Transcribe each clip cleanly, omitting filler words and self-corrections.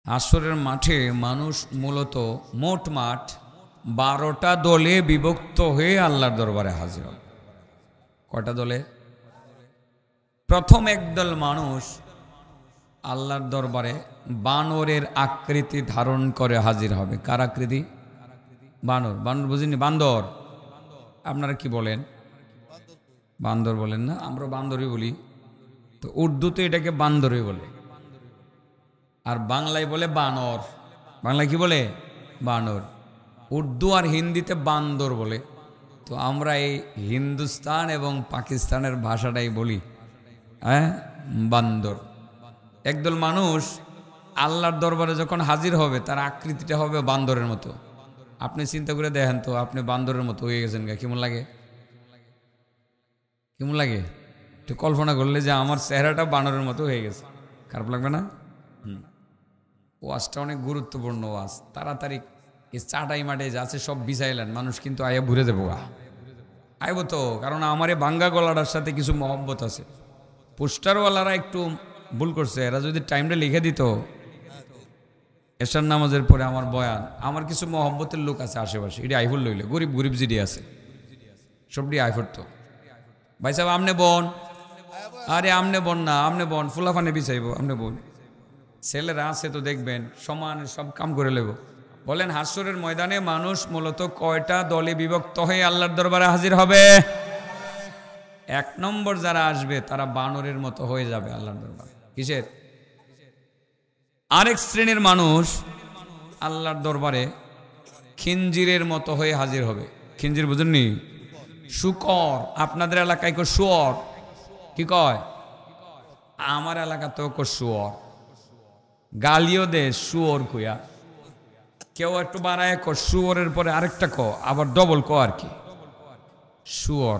হাসরের মাঠে মানুষ মূলত মোট মাঠ 12টা দলে বিভক্ত হয়ে আল্লাহর দরবারে হাজির হবে। কয়টা দলে? প্রথম একদল মানুষ আল্লাহর দরবারে বানরের আকৃতি ধারণ করে হাজির হবে। কার আকৃতি? বানর। বানর বুঝিনি? বান্দর। আপনারা কি বলেন? বান্দর বলেন না? আমরা বান্দরই বলি। তো উর্দুতে এটাকে বান্দরই বলে, আর বাংলায় বলে বানর। বাংলায় কি বলে? বানর। উর্দু আর হিন্দিতে বান্দর বলে। তো আমরা এই হিন্দুস্তান এবং পাকিস্তানের ভাষাটাই বলি বান্দর। একদল মানুষ আল্লাহর দরবারে যখন হাজির হবে তার আকৃতিটা হবে বান্দরের মতো। আপনি চিন্তা করে দেখেন তো, আপনি বান্দরের মতো হয়ে গেছেন, কেমন লাগে? কেমন লাগে? একটু কল্পনা করলে যে আমার চেহারাটা বানরের মতো হয়ে গেছে, খারাপ লাগবে না? ওয়াজটা অনেক গুরুত্বপূর্ণ ওয়াজ। তাড়াতাড়ি এই চাটাই মাঠে যা আছে সব বিছাইলেন, মানুষ কিন্তু আয়া ঘুরে দেবো। আইব তো, কারণ আমার এই ভাঙ্গা গলাটার সাথে কিছু মহব্বত আছে। পোস্টারওয়ালারা একটু ভুল করছে, এরা যদি টাইমটা লিখে দিত এশার নামাজের পরে আমার বয়ান, আমার কিছু মহব্বতের লোক আছে আশেপাশে, এটি আইফুল লইলে গরিব গরিব যেটি আছে সবটি আইফুর। তো ভাই সাহেব আমনে বোন, আরে আমনে বোন না, আমনে বোন ফুলাফানে বিছাইব, আমনে বোন। ছেলেরা আছে তো দেখবেন সমান সব কাম করে লেব। বলেন হাসরের ময়দানে মানুষ মূলত কয়টা দলে বিভক্ত হয়ে আল্লাহর দরবারে হাজির হবে? 1 নম্বর যারা আসবে তারা বানরের মতো হয়ে যাবে আল্লাহর দরবারে। কিসের? আরেক শ্রেণীর মানুষ আল্লাহর দরবারে খিঞ্জিরের মতো হয়ে হাজির হবে। খিঞ্জির বুঝেননি? শুকর। আপনাদের এলাকায় কো শুয়োর, কি কয়? আমার এলাকাতেও কো শুয়োর। গালিও দে শুয়োর কইয়া। কেউ একটু বাড়ায় কো শুয়োরের পরে আরেকটা ক, আবার ডবল ক আর কি, শুয়োর।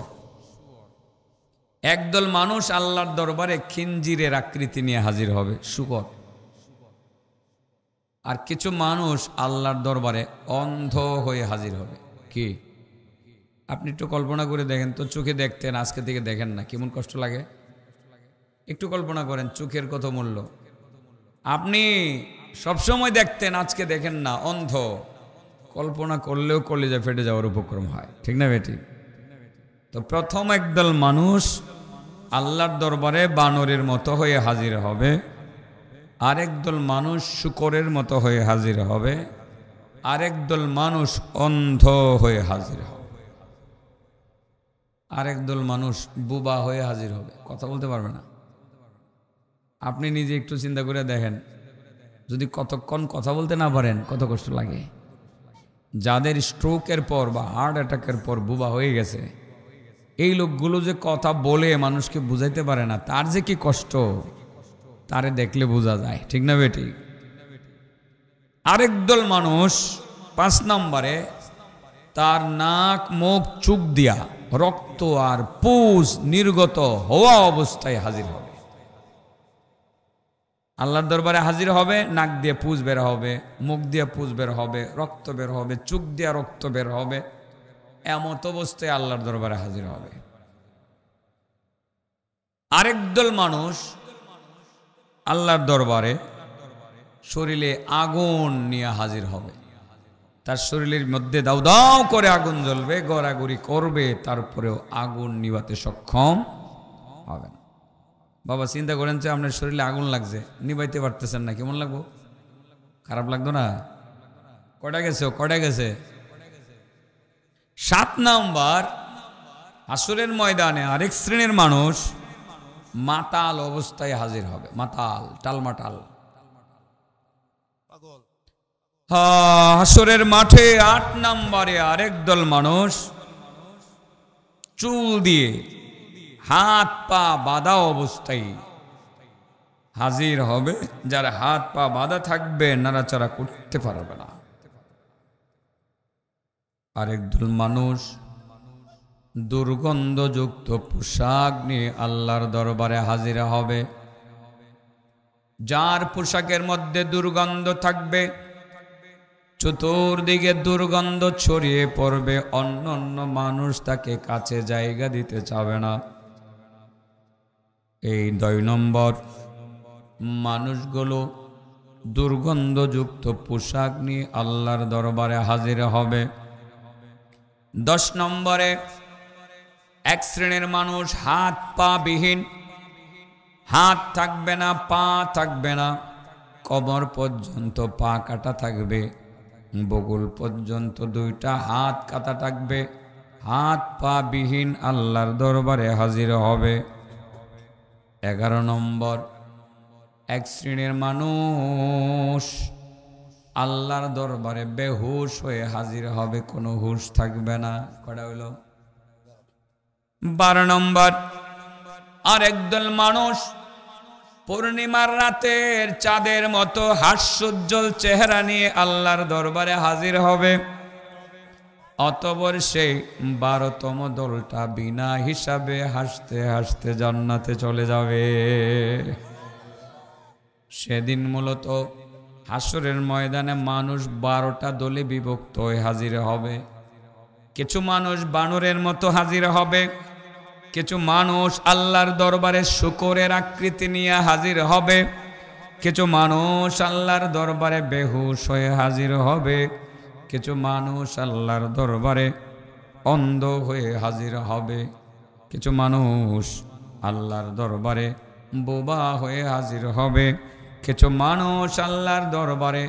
একদল মানুষ আল্লাহর দরবারে খিঞ্জিরের আকৃতি নিয়ে হাজির হবে, শুকর। আর কিছু মানুষ আল্লাহর দরবারে অন্ধ হয়ে হাজির হবে। কি? আপনি একটু কল্পনা করে দেখেন তো, চোখে দেখতেন আজকে থেকে দেখেন না, কেমন কষ্ট লাগে? একটু কল্পনা করেন চোখের কত মূল্য। আপনি সবসময় দেখতেন, আজকে দেখেন না, অন্ধ। কল্পনা করলেও কলিজা ফেটে যাওয়ার উপক্রম হয়, ঠিক না বেটি? তো প্রথম একদল মানুষ আল্লাহর দরবারে বানরের মতো হয়ে হাজির হবে, আরেক দল মানুষ শুকরের মতো হয়ে হাজির হবে, আরেক দল মানুষ অন্ধ হয়ে হাজির হবে, আরেক দল মানুষ বুবা হয়ে হাজির হবে, কথা বলতে পারবে না। আপনি নিজে একটু চিন্তা করে দেখেন, যদি কতক্ষণ কথা বলতে না পারেন কত কষ্ট লাগে। যাদের স্ট্রোকের পর বা হার্ট অ্যাটাকের পর বুবা হয়ে গেছে, এই লোকগুলো যে কথা বলে মানুষকে বুঝাইতে পারে না, তার যে কি কষ্ট তারে দেখলে বোঝা যায়, ঠিক না বেটি? আরেক দল মানুষ 5 নম্বরে তার নাক মুখ চুক দিয়া রক্ত আর পুজ নির্গত হওয়া অবস্থায় হাজির হবে। আল্লাহর দরবারে হাজির হবে, নাক দিয়ে পুজ বের হবে, মুখ দিয়ে পুজ বের হবে, রক্ত বের হবে, চুক দিয়ে রক্ত বের হবে, এমত অবস্থায় আল্লাহর দরবারে হাজির হবে। আরেক দল মানুষ আল্লাহর দরবারে শরীরে আগুন নিয়ে হাজির হবে। তার শরীরের মধ্যে দাউ দাউ করে আগুন জ্বলবে, গড়াগড়ি করবে, তারপরেও আগুন নিভাতে সক্ষম হবে না। বাবা চিন্তা করেন যে আপনার শরীরে আগুন লাগছে, নিভাইতে পারতেছেন না, কেমন লাগবো? খারাপ লাগতো না? কটা গেছে? কটা গেছে? 7 নম্বর, হাসরের ময়দানে আরেক শ্রেণীর মানুষ মাতাল অবস্থায় হাজির হবে। মাতাল, টালমাটাল। হাসরের মাঠে 8 নম্বরে আরেক দল মানুষ চুল দিয়ে হাত পা বাঁধা অবস্থায় হাজির হবে। যার হাত পা বাঁধা থাকবে, নাড়াচাড়া করতে পারবে না। আরেক দল মানুষ দুর্গন্ধযুক্ত পোশাক নিয়ে আল্লাহর দরবারে হাজির হবে। যার পোশাকের মধ্যে দুর্গন্ধ থাকবে, চতুর্দিকে দুর্গন্ধ ছড়িয়ে পড়বে, অন্য অন্য মানুষ তাকে কাছে জায়গা দিতে চাবে না। এই 2 নম্বর মানুষগুলো দুর্গন্ধযুক্ত পোশাক নিয়ে আল্লাহর দরবারে হাজির হবে। 10 নম্বরে এক শ্রেণীর মানুষ হাত পা বিহীন, হাত থাকবে না, পা থাকবে না, কোমর পর্যন্ত পা কাটা থাকবে, বগল পর্যন্ত 2টা হাত কাটা থাকবে, হাত পা বিহীন আল্লাহর দরবারে হাজির হবে। 11 নম্বর এক শ্রেণীর মানুষ আল্লাহর দরবারে বেহুশ হয়ে হাজির হবে, কোনো হুশ থাকবে না। কটা হইল? 12 নম্বর আর একদল মানুষ পূর্ণিমার রাতের চাঁদের মতো হাস্যোজ্জ্বল চেহারা নিয়ে আল্লাহর দরবারে হাজির হবে। অতঃপর সেই 12তম দলটা বিনা হিসাবে হাসতে হাসতে জান্নাতে চলে যাবে। সেদিন মূলত হাসরের ময়দানে মানুষ 12টা দলে বিভক্ত হয়ে হাজির হবে। কিছু মানুষ বানরের মতো হাজির হবে, কিছু মানুষ আল্লাহর দরবারে শূকরের আকৃতি নিয়ে হাজির হবে, কিছু মানুষ আল্লাহর দরবারে বেহুশ হয়ে হাজির হবে, কিছু মানুষ আল্লাহর দরবারে অন্ধ হয়ে হাজির হবে, কিছু মানুষ আল্লাহর দরবারে বোবা হয়ে হাজির হবে, কিছু মানুষ আল্লাহর দরবারে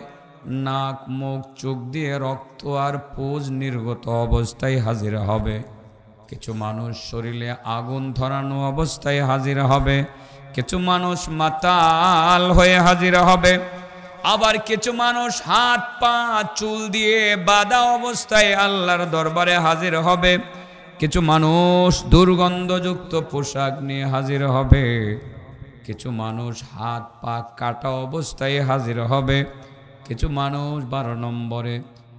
নাক মুখ চোখ দিয়ে রক্ত আর পুজ নির্গত অবস্থায় হাজির হবে, কিছু মানুষ শরীরে আগুন ধরানো অবস্থায় হাজির হবে, কিছু মানুষ মাতাল হয়ে হাজির হবে, আবার কিছু মানুষ হাত পা চুল দিয়ে বাঁধা অবস্থায় আল্লাহর দরবারে হাজির হবে, কিছু মানুষ দুর্গন্ধযুক্ত পোশাক নিয়ে হাজির হবে, কিছু মানুষ হাত পা কাটা অবস্থায় হাজির হবে, কিছু মানুষ 12 নম্বরে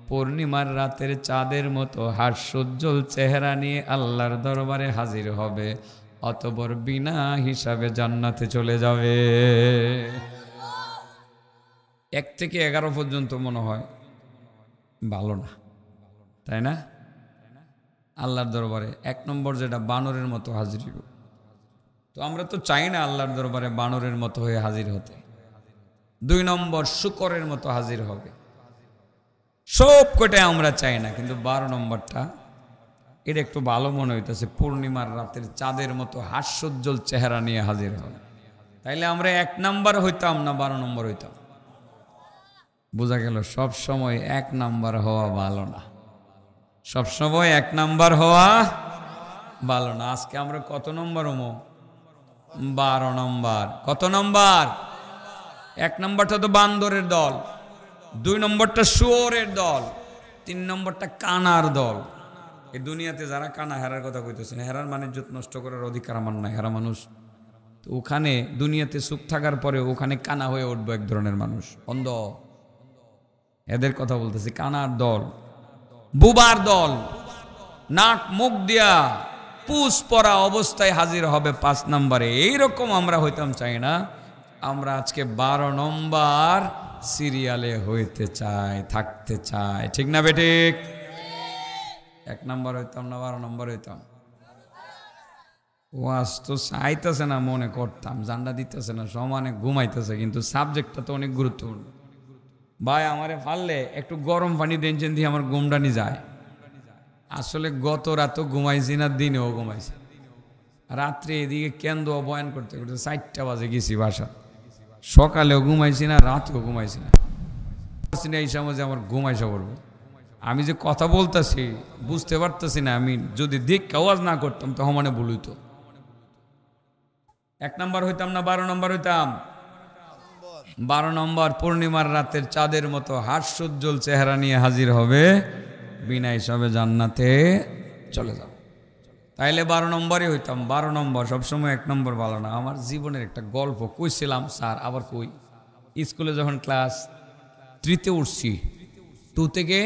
পূর্ণিমার রাতের চাঁদের মতো হাস্যোজ্জ্বল চেহারা নিয়ে আল্লাহর দরবারে হাজির হবে। অতঃপর বিনা হিসাবে জান্নাতে চলে যাবে। 1 থেকে 11 পর্যন্ত মনে হয় ভালো না, তাই না? আল্লাহর দরবারে 1 নম্বর যেটা বানরের মতো হাজির হবে। তো আমরা তো চাই না আল্লাহর দরবারে বানরের মতো হয়ে হাজির হতে। 2 নম্বর শূকরের মতো হাজির হবে। সব কটাই আমরা চাই না, কিন্তু 12 নম্বরটা এটা একটু ভালো মনে হইতেছে, পূর্ণিমার রাতের চাঁদের মতো হাস্যোজ্জ্বল চেহারা নিয়ে হাজির হবে। তাইলে আমরা 1 নম্বর হইতাম না 12 নম্বর হইতাম? বোঝা গেল সব সময় 1 নম্বর হওয়া ভালো না, সব সময় 1 নম্বর হওয়া ভালো না। আজকে আমরা কত নম্বর হমো? 12 নম্বর। কত নম্বর? 1 নম্বরটা তো বান্দরের দল, 2 নম্বরটা শুয়োরের দল, 3 নম্বরটা কানার দল। এই দুনিয়াতে যারা কানা, হেরার কথা কইতেছেন, হেরার মানিজ্যত নষ্ট করার অধিকার আমার নাই। হেরা মানুষ তো ওখানে দুনিয়াতে সুখ থাকার পরে ওখানে কানা হয়ে উঠবো, এক ধরনের মানুষ, অন্ধ। এদের কথা বলতেছি, কানার দল, বুবার দল, নাক মুখ দিয়া পুষ পরা অবস্থায় হাজির হবে 5 নম্বরে। এইরকম আমরা হইতাম চাই না, আমরা আজকে 12 নম্বর সিরিয়ালে হইতে চাই, থাকতে চাই, ঠিক না বেঠিক? 1 নম্বর হইতাম না 12 নম্বর হইতাম। ওয়াজ তো চাইতেছে না, মনে করতাম, জান্ডা দিতেছে না, সমানে ঘুমাইতেছে, কিন্তু সাবজেক্টটা তো অনেক গুরুত্বপূর্ণ। ভাই আমারে ফাললে একটু গরম পানি দেন দিয়ে আমার ঘুমডানি যায়। আসলে গত রাতও ঘুমাইছি না, দিনেও ঘুমাইছি। রাত্রে এদিকে কেন্দ্র বয়ান করতে করতে 4টা বাজে গেছি বাসা। সকালেও ঘুমাইছি না, রাতেও ঘুমাইছি না। এই সময় যে আমার ঘুমাইসা পড়বো, আমি যে কথা বলতেছি বুঝতে পারতেছি না। আমি যদি দিক আওয়াজ না করতাম তো মানে ভুল হইতো। 1 নম্বর হইতাম না 12 নম্বর হইতাম? 12 নম্বর পূর্ণিমার রাতের চাঁদের মতো হাস্যোজ্জ্বল চেহারা নিয়ে হাজির হবে, বিনা হিসাবে জান্নাতে চলে যাবে। তাইলে 12 নম্বরই হইতাম। 12 নম্বর সবসময় 1 নম্বর ভালো না। আমার জীবনের একটা গল্প কইছিলাম স্যার, আবার কই। স্কুলে যখন ক্লাস 3-তে উঠছি, 2 থেকে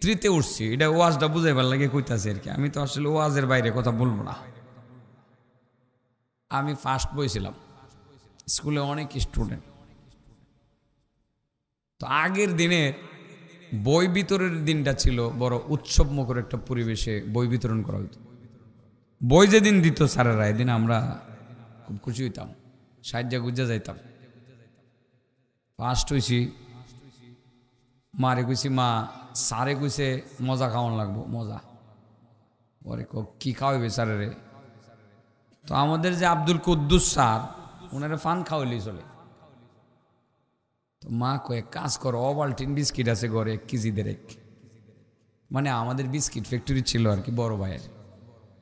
3-তে উঠছি, এটা ওয়াজটা বুঝাইবার লাগে কইতাছি আর কি। আমি তো আসলে ওয়াজের বাইরে কথা বলবো না। আমি ফার্স্ট বইছিলাম স্কুলে, অনেক স্টুডেন্ট। তো আগের দিনের বই বিতরণের দিনটা ছিল বড় উৎসব মুখর একটা পরিবেশে বই বিতরণ করা হতো। বই যেদিন দিত স্যারেরা, এদিন আমরা খুব খুশি হইতাম, সাহায্য গুজা যাইতাম। ফার্স্ট হয়েছি, মারে কইছি মা সারে কইছে মজা খাওয়ান লাগবো, মজা। পরে কি খাওয়াইবে স্যারে রে? তো আমাদের যে আব্দুল কুদ্দুস স্যার, ওনারা ফান খাওয়াইলেই চলে। তো মা কয়ে কাজ করো, অবাল্টিন বিস্কিট আছে ঘরে 1 কেজি দেড়েক, মানে আমাদের বিস্কিট ফ্যাক্টরি ছিল আর কি বড় ভাইয়ের।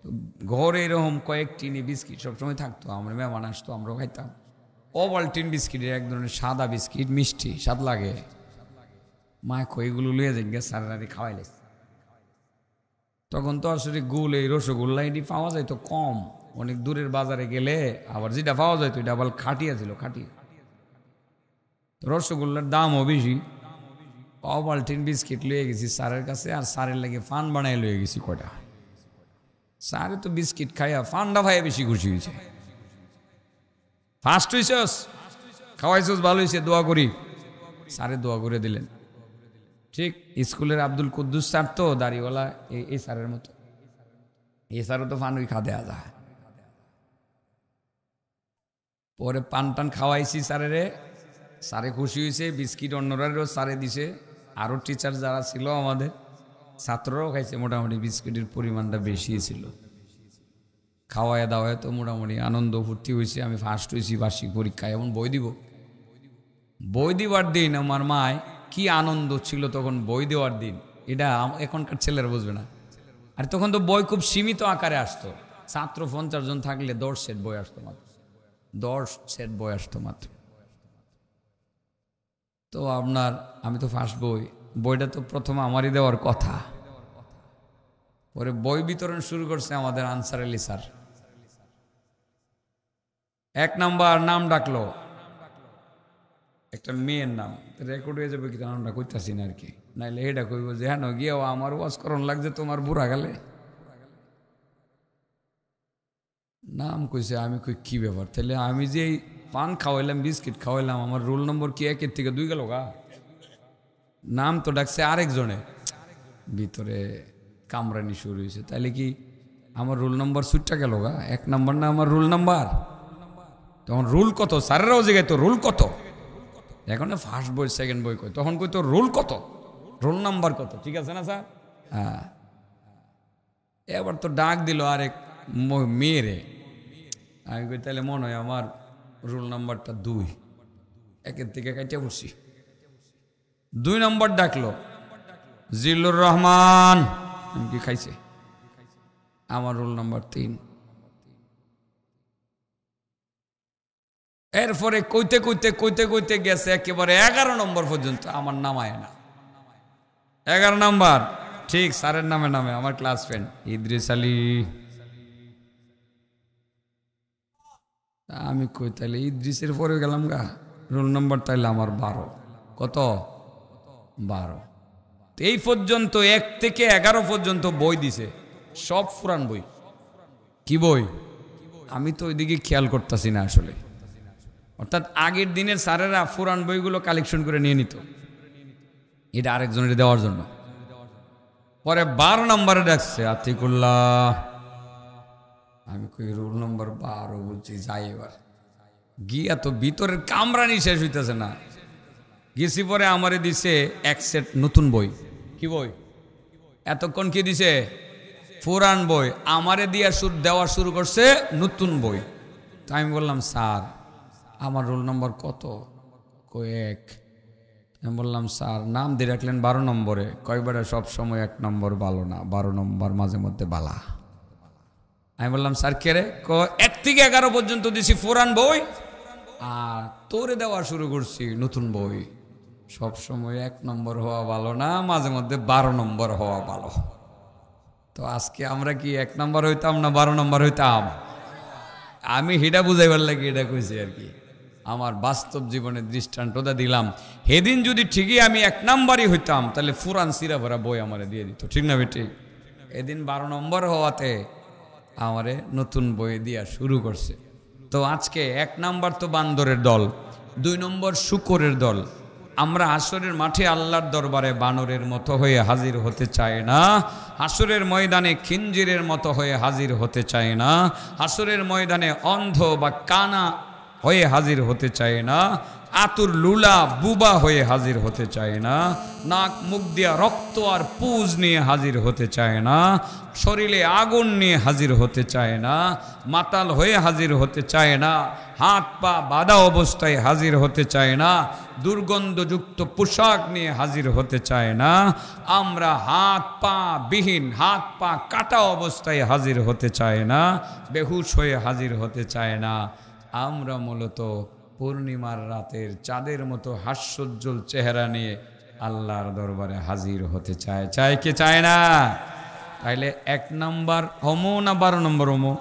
তো ঘরে এরকম কয়েক টিনি বিস্কিট সবসময় থাকতো, আমরা মেহমান আসতো আমরাও খাইতাম। অবাল্টিন বিস্কিটের এক ধরনের সাদা বিস্কিট, মিষ্টি স্বাদ লাগে। মা কয়েকগুলো লুয়ে যাই গে স্যারেরা খাওয়াইলে। তখন তো আসলে গুল এই রসগোল্লা এটি পাওয়া যায় তো কম, অনেক দূরের বাজারে গেলে আবার যেটা পাওয়া যায় তো এটা আবার খাটিয়া ছিল, খাটিয়া। রসগোল্লার দামও বেশি। অবাল্টিন বিস্কিট লুয়ে গেছি স্যারের কাছে, আর স্যারের লাগে ফান বানাই লুয়ে গেছি কটা। স্যারে তো বিস্কিট খাইয়া ফান্ডা ভাইয়া বেশি খুশি হয়েছে। ফার্স্ট হইছস, খাওয়াইছস, ভালো হয়েছে, দোয়া করি। স্যারে দোয়া করে দিলেন। ঠিক স্কুলের আব্দুল কুদ্দুস স্যার তো দাড়িওয়ালা, এই স্যারের মতো। এই স্যারও তো ফানুই খা দেয়া যায়। পরে পান টান খাওয়াইছি স্যারেরে, স্যারে খুশি হয়েছে। বিস্কিট অন্যরাও স্যারে দিছে, আরও টিচার যারা ছিল আমাদের ছাত্ররাও খাইছে। মোটামুটি বিস্কিটের পরিমাণটা বেশি ছিল। খাওয়ায় দাওয়ায় তো মোটামুটি আনন্দ ফুর্তি হয়েছে। আমি ফার্স্ট হয়েছি বার্ষিক পরীক্ষায়, এমন বই দিব। বই দিবার দিন আমার মায় কি আনন্দ ছিল তখন, বই দেওয়ার দিন। এটা এখনকার ছেলেরা বুঝবে না। আর তখন তো বই খুব সীমিত আকারে আসতো। ছাত্র 50 জন থাকলে 10 সেট বই আসতো মাত্র, 10 সেট বই আসতো মাত্র। তো আপনার আমি তো ফার্স্ট বইটা তো প্রথমে আমারই দেওয়ার কথা। পরে বই বিতরণ শুরু করছে আমাদের আনসার আলী স্যার। 1 নাম্বার নাম ডাকলো, একটা মেয়ের নাম, রেকর্ড হয়ে যাবে, কিন্তু নামটা কইতাছি না আর কি, নাইলে এটা কইব যে হ্যাঁ গিয়েও আমার ওয়াজ করণ লাগছে তোমার বুড়া গেলে। নাম কইছে, আমি কই কি ব্যাপার? তাহলে আমি যে পান খাওয়াইলাম, বিস্কিট খাওয়াইলাম, আমার রোল নম্বর কি 1 থেকে 2 গেল গা? নাম তো ডাকছে আরেকজনে। ভিতরে কামরানি শুরু হয়েছে। তাইলে কি আমার রোল নম্বর সুটটা গেল গা? 1 নাম্বার না আমার রোল নাম্বার? তখন রুল কত? স্যারেরাও জিগাই তো রুল কত? এখন ফার্স্ট বই সেকেন্ড বই কই, তখন কই তো রোল কত, রোল নাম্বার কত, ঠিক আছে না স্যার? হ্যাঁ। এবার তো ডাক দিল আরেক মেয়েরে। আমি কই তাহলে মনে হয় আমার রোল নাম্বারটা 2, 1 থেকে কাটিয়ে পড়ছি। 2 নম্বর ডাকলো, জিল্লুর রহমান। আমি কি খাইছে? আমার রোল নাম্বার 3। এরপরে কইতে কইতে কইতে কইতে গেছে একেবারে 11 নম্বর পর্যন্ত, আমার নামায় না। 11 নম্বর ঠিক স্যারের নামে নামে আমার ক্লাস ফ্রেন্ড ইদ্রিস আলী। আমি কই তাইলে ইদ্রিসের পরে গেলাম গা, রোল নম্বর তাইলে আমার 12। কত? 12। এই পর্যন্ত 1 থেকে 11 পর্যন্ত বই দিছে, সব পুরান বই। কি বই? আমি তো ওইদিকে খেয়াল করতেছি না আসলে। অর্থাৎ আগের দিনের স্যারেরা পুরান বইগুলো কালেকশন করে নিয়ে নিত, এটা আরেকজনের দেওয়ার জন্য। পরে 12 নম্বরে ডাকছে আতিকুল্লাহ। আমি কই রোল নম্বর 12 বলছি, যাই এবার। গিয়া তো ভিতরের কামরানি শেষ হইতেছে না। গেছি পরে আমারে দিছে 1 সেট নতুন বই। কি বই? এতক্ষণ কি দিছে? পুরান বই। আমারে দিয়া দেওয়া শুরু করছে নতুন বই। তো আমি বললাম স্যার আমার রোল নম্বর কত? কই 1। আমি বললাম স্যার নাম দিয়ে রাখলেন 12 নম্বরে। কয়বার সব সময় 1 নম্বর ভালো না, 12 নম্বর মাঝে মধ্যে বালা। আমি বললাম স্যার কে রে? 1 থেকে 11 পর্যন্ত দিছি পুরান বই, আর তোরে দেওয়া শুরু করছি নতুন বই। সব সময় 1 নম্বর হওয়া ভালো না, মাঝে মধ্যে 12 নম্বর হওয়া ভালো। তো আজকে আমরা কি 1 নম্বর হইতাম না 12 নম্বর হইতাম? আমি হিডা বুঝাইবার লাগে এটা কইছি আর কি। আমার বাস্তব জীবনের দৃষ্টান্তটা দিলাম। সেদিন যদি ঠিকই আমি 1 নম্বরই হইতাম, তাহলে ফুরান সিরা ভরা বই আমারে দিয়ে দিত, ঠিক না বেটি? এদিন 12 নম্বর হওয়াতে আমারে নতুন বই দিয়া শুরু করছে। তো আজকে 1 নম্বর তো বান্দরের দল, 2 নম্বর শুকরের দল। আমরা হাসরের মাঠে আল্লাহর দরবারে বানরের মতো হয়ে হাজির হতে চাই না, হাসরের ময়দানে খিঞ্জিরের মতো হয়ে হাজির হতে চাই না, হাসরের ময়দানে অন্ধ বা কানা হয়ে হাজির হতে চাই না। আতুর লুলা বুবা হয়ে হাজির হতে চায় না, নাক মুখ দিয়া রক্ত আর পুজ নিয়ে হাজির হতে চায় না, শরীরে আগুন নিয়ে হাজির হতে চায় না, মাতাল হয়ে হাজির হতে চায় না, হাত পা বাঁধা অবস্থায় হাজির হতে চায় না, দুর্গন্ধযুক্ত পোশাক নিয়ে হাজির হতে চায় না, আমরা হাত পা বিহীন, হাত পা কাটা অবস্থায় হাজির হতে চায় না, বেহুশ হয়ে হাজির হতে চায় না। আমরা মূলত পূর্ণিমার রাতের চাঁদের মতো হাস্যোজ্জ্বল চেহারা নিয়ে আল্লাহর দরবারে হাজির হতে চায়। চায় কি চায় না? তাইলে 1 নম্বর হমো না 12 নম্বর হমো?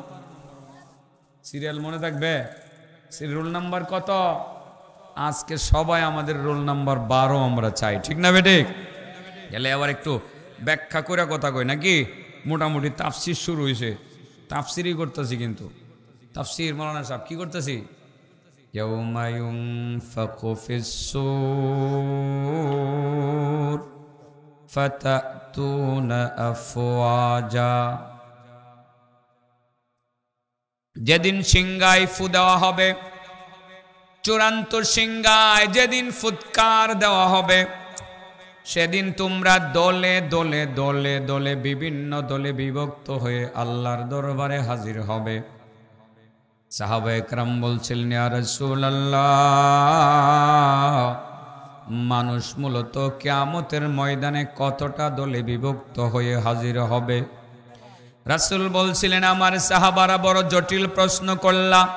সিরিয়াল মনে থাকবে? রোল নাম্বার কত? আজকে সবাই আমাদের রোল নাম্বার 12 আমরা চাই, ঠিক না বেঠিক? গেলে আবার একটু ব্যাখ্যা করে কথা কই নাকি? মোটামুটি তাফসির শুরু হয়েছে, তাফসিরই করতেছি। কিন্তু তাফসির মাওলানা সাহেব কি করতেছি? ইয়াউমা ইউনফাকু ফিস-সূর ফাতাতুনা আফওয়াজা। যেদিন সিংহায় ফু দেওয়া হবে, চূড়ান্ত সিংহায় যেদিন ফুৎকার দেওয়া হবে, সেদিন তোমরা দলে দলে দলে দলে বিভিন্ন দলে বিভক্ত হয়ে আল্লাহর দরবারে হাজির হবে। সাহাবায়ে কেরাম বলছিলেন, ইয়া রাসূলুল্লাহ, মানুষ মূলত কিয়ামতের ময়দানে কতটা দলে বিভক্ত হয়ে হাজির হবে? রাসূল বলছিলেন, আমার সাহাবারা বড় জটিল প্রশ্ন করলাম।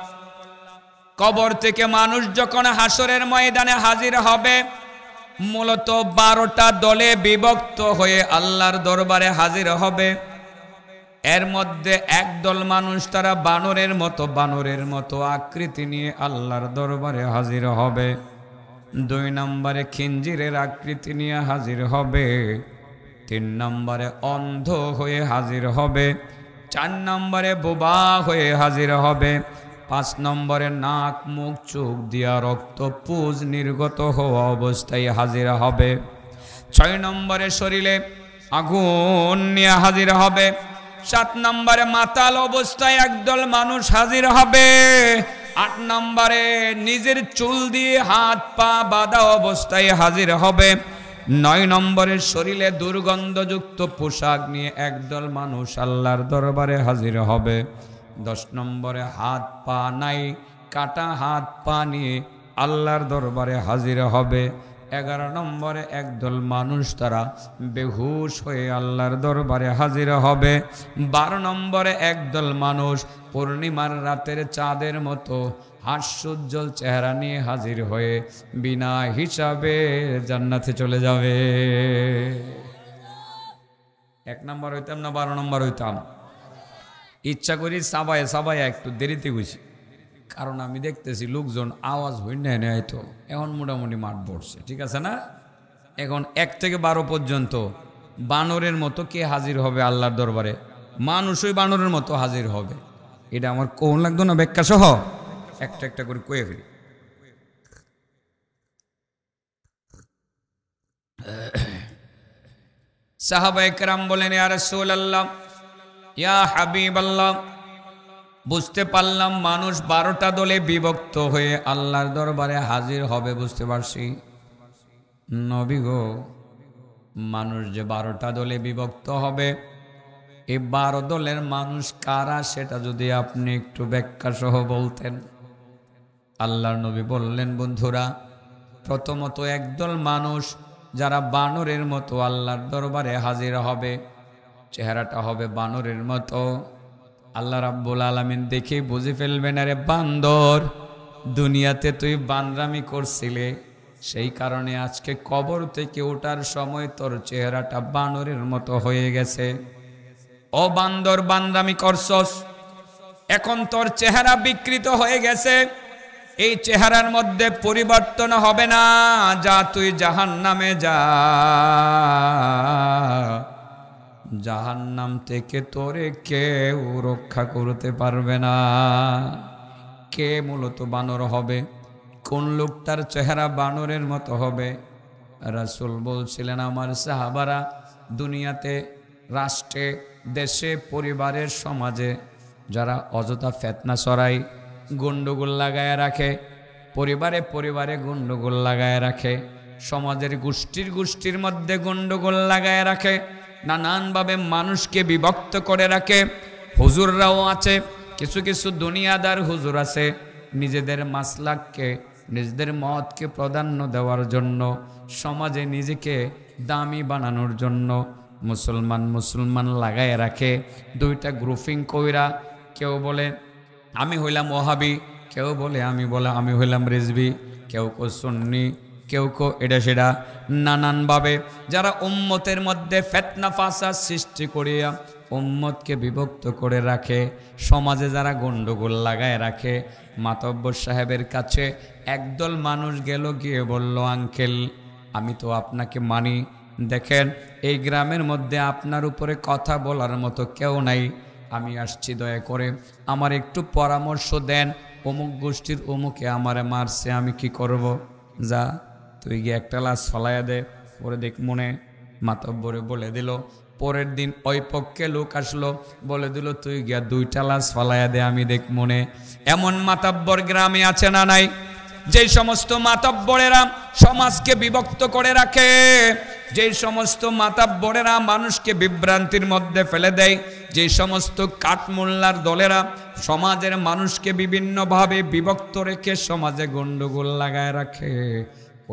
কবর থেকে মানুষ যখন হাসরের ময়দানে হাজির হবে, মূলত 12টা দলে বিভক্ত হয়ে আল্লাহর দরবারে হাজির হবে। এর মধ্যে একদল মানুষ, তারা বানরের মতো আকৃতি নিয়ে আল্লাহর দরবারে হাজির হবে। 2 নম্বরে খিঞ্জিরের আকৃতি নিয়ে হাজির হবে। 3 নম্বরে অন্ধ হয়ে হাজির হবে। 4 নম্বরে বোবা হয়ে হাজির হবে। 5 নম্বরে নাক মুখ চোখ দিয়া রক্ত পুজ নির্গত হওয়া অবস্থায় হাজির হবে। 6 নম্বরে শরীরে আগুন নিয়ে হাজির হবে। 7 নম্বরে মাতাল অবস্থায় একদল মানুষ হাজির হবে। 8 নম্বরে নিজের চুল দিয়ে হাত পা বাঁধা অবস্থায় হাজির হবে। 9 নম্বরে শরীরে দুর্গন্ধযুক্ত পোশাক নিয়ে একদল মানুষ আল্লাহর দরবারে হাজির হবে। 10 নম্বরে হাত পা নাই, কাটা হাত পা নিয়ে আল্লাহর দরবারে হাজির হবে। 11 নম্বরে একদল মানুষ, তারা বেহুশ হয়ে আল্লাহর দরবারে হাজির হবে। 12 নম্বরে একদল মানুষ পূর্ণিমার রাতের চাঁদের মতো হাস্যোজ্জ্বল চেহারা নিয়ে হাজির হয়ে বিনা হিসাবে জান্নাতে চলে যাবে। 1 নম্বর হইতাম না 12 নম্বর হইতাম? ইচ্ছা করি সাবায় একটু দেরিতে গেছি, কারণ আমি দেখতেছি লোকজন আওয়াজ হইনে নেয়, তো এখন মোটামুটি মাঠ পড়ছে, ঠিক আছে না? এখন 1 থেকে 12 পর্যন্ত বানরের মতো কে হাজির হবে আল্লাহর দরবারে? মানুষই বানরের মতো হাজির হবে। এটা আমার কোন লাগতো না ব্যাখ্যা সহ একটা একটা করে কয়ে ফেলি। সাহাবায়ে কেরাম বলেন, ইয়া রাসূলুল্লাহ, ইয়া হাবিবাল্লাহ, বুঝতে পারলাম মানুষ 12টা দলে বিভক্ত হয়ে আল্লাহর দরবারে হাজির হবে, বুঝতে পারছি। নবী গো, মানুষ যে 12টা দলে বিভক্ত হবে, এই 12 দলের মানুষ কারা সেটা যদি আপনি একটু ব্যাখ্যা সহ বলতেন। আল্লাহর নবী বললেন, বন্ধুরা, প্রথমত একদল মানুষ যারা বানরের মতো আল্লাহর দরবারে হাজির হবে, চেহারাটা হবে বানরের মতো। আল্লাহ রাব্বুল আলামিন দেখে বুঝে ফেলবেন, আরে বান্দর, দুনিয়াতে তুই বানরামি করছিলে, সেই কারণে আজকে কবর থেকে ওঠার সময় তোর চেহারাটা বানরের মতো হয়ে গেছে। ও বান্দর, বানরামি করছস, এখন তোর চেহারা বিকৃত হয়ে গেছে, এই চেহারার মধ্যে পরিবর্তন হবে না, যা তুই জাহান্নামে যা, জাহান্নাম থেকে তোরে কেউ রক্ষা করতে পারবে না। কে মূলত বানর হবে? কোন লোকটার চেহারা বানরের মতো হবে? রাসূল বলছিলেন, আমার সাহাবারা দুনিয়াতে, রাষ্ট্রে, দেশে, পরিবারের, সমাজে যারা অযথা ফিতনা ছড়ায়, গন্ডগোল লাগায় রাখে, পরিবারে পরিবারে গন্ডগোল লাগায় রাখে, সমাজের গোষ্ঠীর মধ্যে গন্ডগোল লাগায় রাখে, নানানভাবে মানুষকে বিভক্ত করে রাখে। হুজুররাও আছে, কিছু কিছু দুনিয়াদার হুজুর আছে, নিজেদের মাসলাককে নিজেদের মতকে প্রাধান্য দেওয়ার জন্য, সমাজে নিজেকে দামি বানানোর জন্য মুসলমান লাগায় রাখে। দুইটা গ্রুপিং কইরা, কেউ বলে আমি হইলাম ওহাবি, কেউ বলে আমি হইলাম রিজভি, কেউ সুন্নি, কেউ এটা সেটা নানানভাবে যারা উম্মতের মধ্যে ফিতনা ফাসাদ সৃষ্টি করিয়া উম্মতকে বিভক্ত করে রাখে, সমাজে যারা গন্ডগোল লাগায় রাখে। মাতব্বর সাহেবের কাছে একদল মানুষ গেল, গিয়ে বলল, আঙ্কেল আমি তো আপনাকে মানি, দেখেন এই গ্রামের মধ্যে আপনার উপরে কথা বলার মতো কেউ নাই, আমি আসছি, দয়া করে আমার একটু পরামর্শ দেন, অমুক গোষ্ঠীর অমুকে আমারে মারছে, আমি কি করব? যা তুই গিয়ে একটা লাশ ফলাইয়া দে, পরে দেখ মনে। মাতব্বরে বলে দিল। পরের দিন ওই পক্ষে লোক আসলো, বলে দিল তুই গিয়া 2টা লাশ ফলাইয়া দে, আমি দেখ মনে। এমন মাতব্বর গ্রামে আছে না নাই? যেই সমস্ত মাতব্বরেরা সমাজকে বিভক্ত করে রাখে, যেই সমস্ত মাতব্বরেরা মানুষকে বিভ্রান্তির মধ্যে ফেলে দেয়, যে সমস্ত কাঠমোল্লার দলেরা সমাজের মানুষকে বিভিন্নভাবে বিভক্ত রেখে সমাজে গন্ডগোল লাগায় রাখে,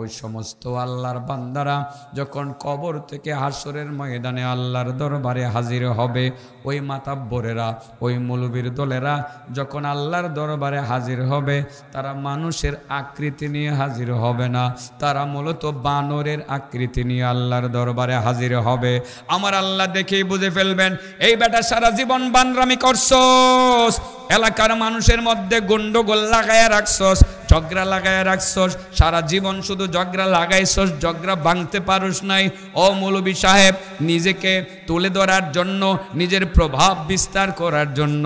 ওই সমস্ত আল্লাহর বান্দারা যখন কবর থেকে হাসরের ময়দানে আল্লাহর দরবারে হাজির হবে, ওই মাতাব্বরেরা ওই মৌলবীর দলেরা যখন আল্লাহর দরবারে হাজির হবে, তারা মানুষের আকৃতি নিয়ে হাজির হবে না, তারা মূলত বানরের আকৃতি নিয়ে আল্লাহর দরবারে হাজির হবে। আমার আল্লাহ দেখেই বুঝে ফেলবেন, এই বেটা সারা জীবন বানরামি করছস, এলাকার মানুষের মধ্যে গন্ডগোল লাগায় রাখছস, ঝগড়া লাগায় রাখছস, সারা জীবন শুধু ঝগড়া লাগাইছস, ঝগড়া ভাঙতে পারুস নাই। ও মৌলবী সাহেব, নিজেকে তুলে ধরার জন্য, নিজের প্রভাব বিস্তার করার জন্য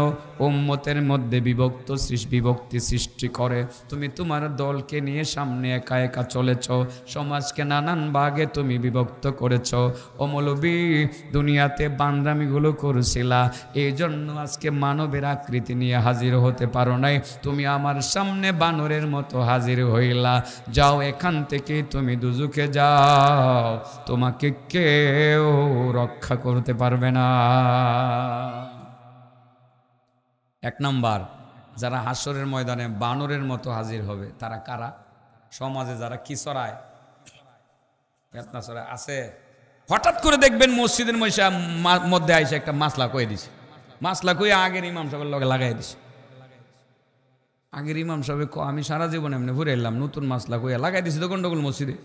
উম্মতের মধ্যে বিভক্তি সৃষ্টি করে তুমি তোমার দলকে নিয়ে সামনে একা একা চলেছ, সমাজকে নানান ভাগে তুমি বিভক্ত করেছ। ও মৌলবী, দুনিয়াতে বান্দামিগুলো করছিলা, এই জন্য আজকে মানবের আকৃতি নিয়ে হাজির হতে পারো নাই, তুমি আমার সামনে বানরের মতো হাজির হইলা। যাও এখান থেকে, তুমি দুজুকে যাও, তোমাকে কেউ রক্ষা করতে পারবে না। 1 নাম্বার, যারা হাসরের ময়দানে বানরের মতো হাজির হবে তারা কারা? সমাজে যারা কি চড়ায়, ফিতনা চড়ায় আছে। হঠাৎ করে দেখবেন মসজিদের মধ্যে আইসে একটা মাসলা কয়ে দিছে, মাসলা কয়ে আগের ইমাম সাহেবের লগে লাগাই দিছে। আগের ইমাম সাহেব আমি সারা জীবন এমনি ঘুরে এলাম, নতুন মাসলা কইয়া লাগাই দিছি তো গন্ডগোল মসজিদে।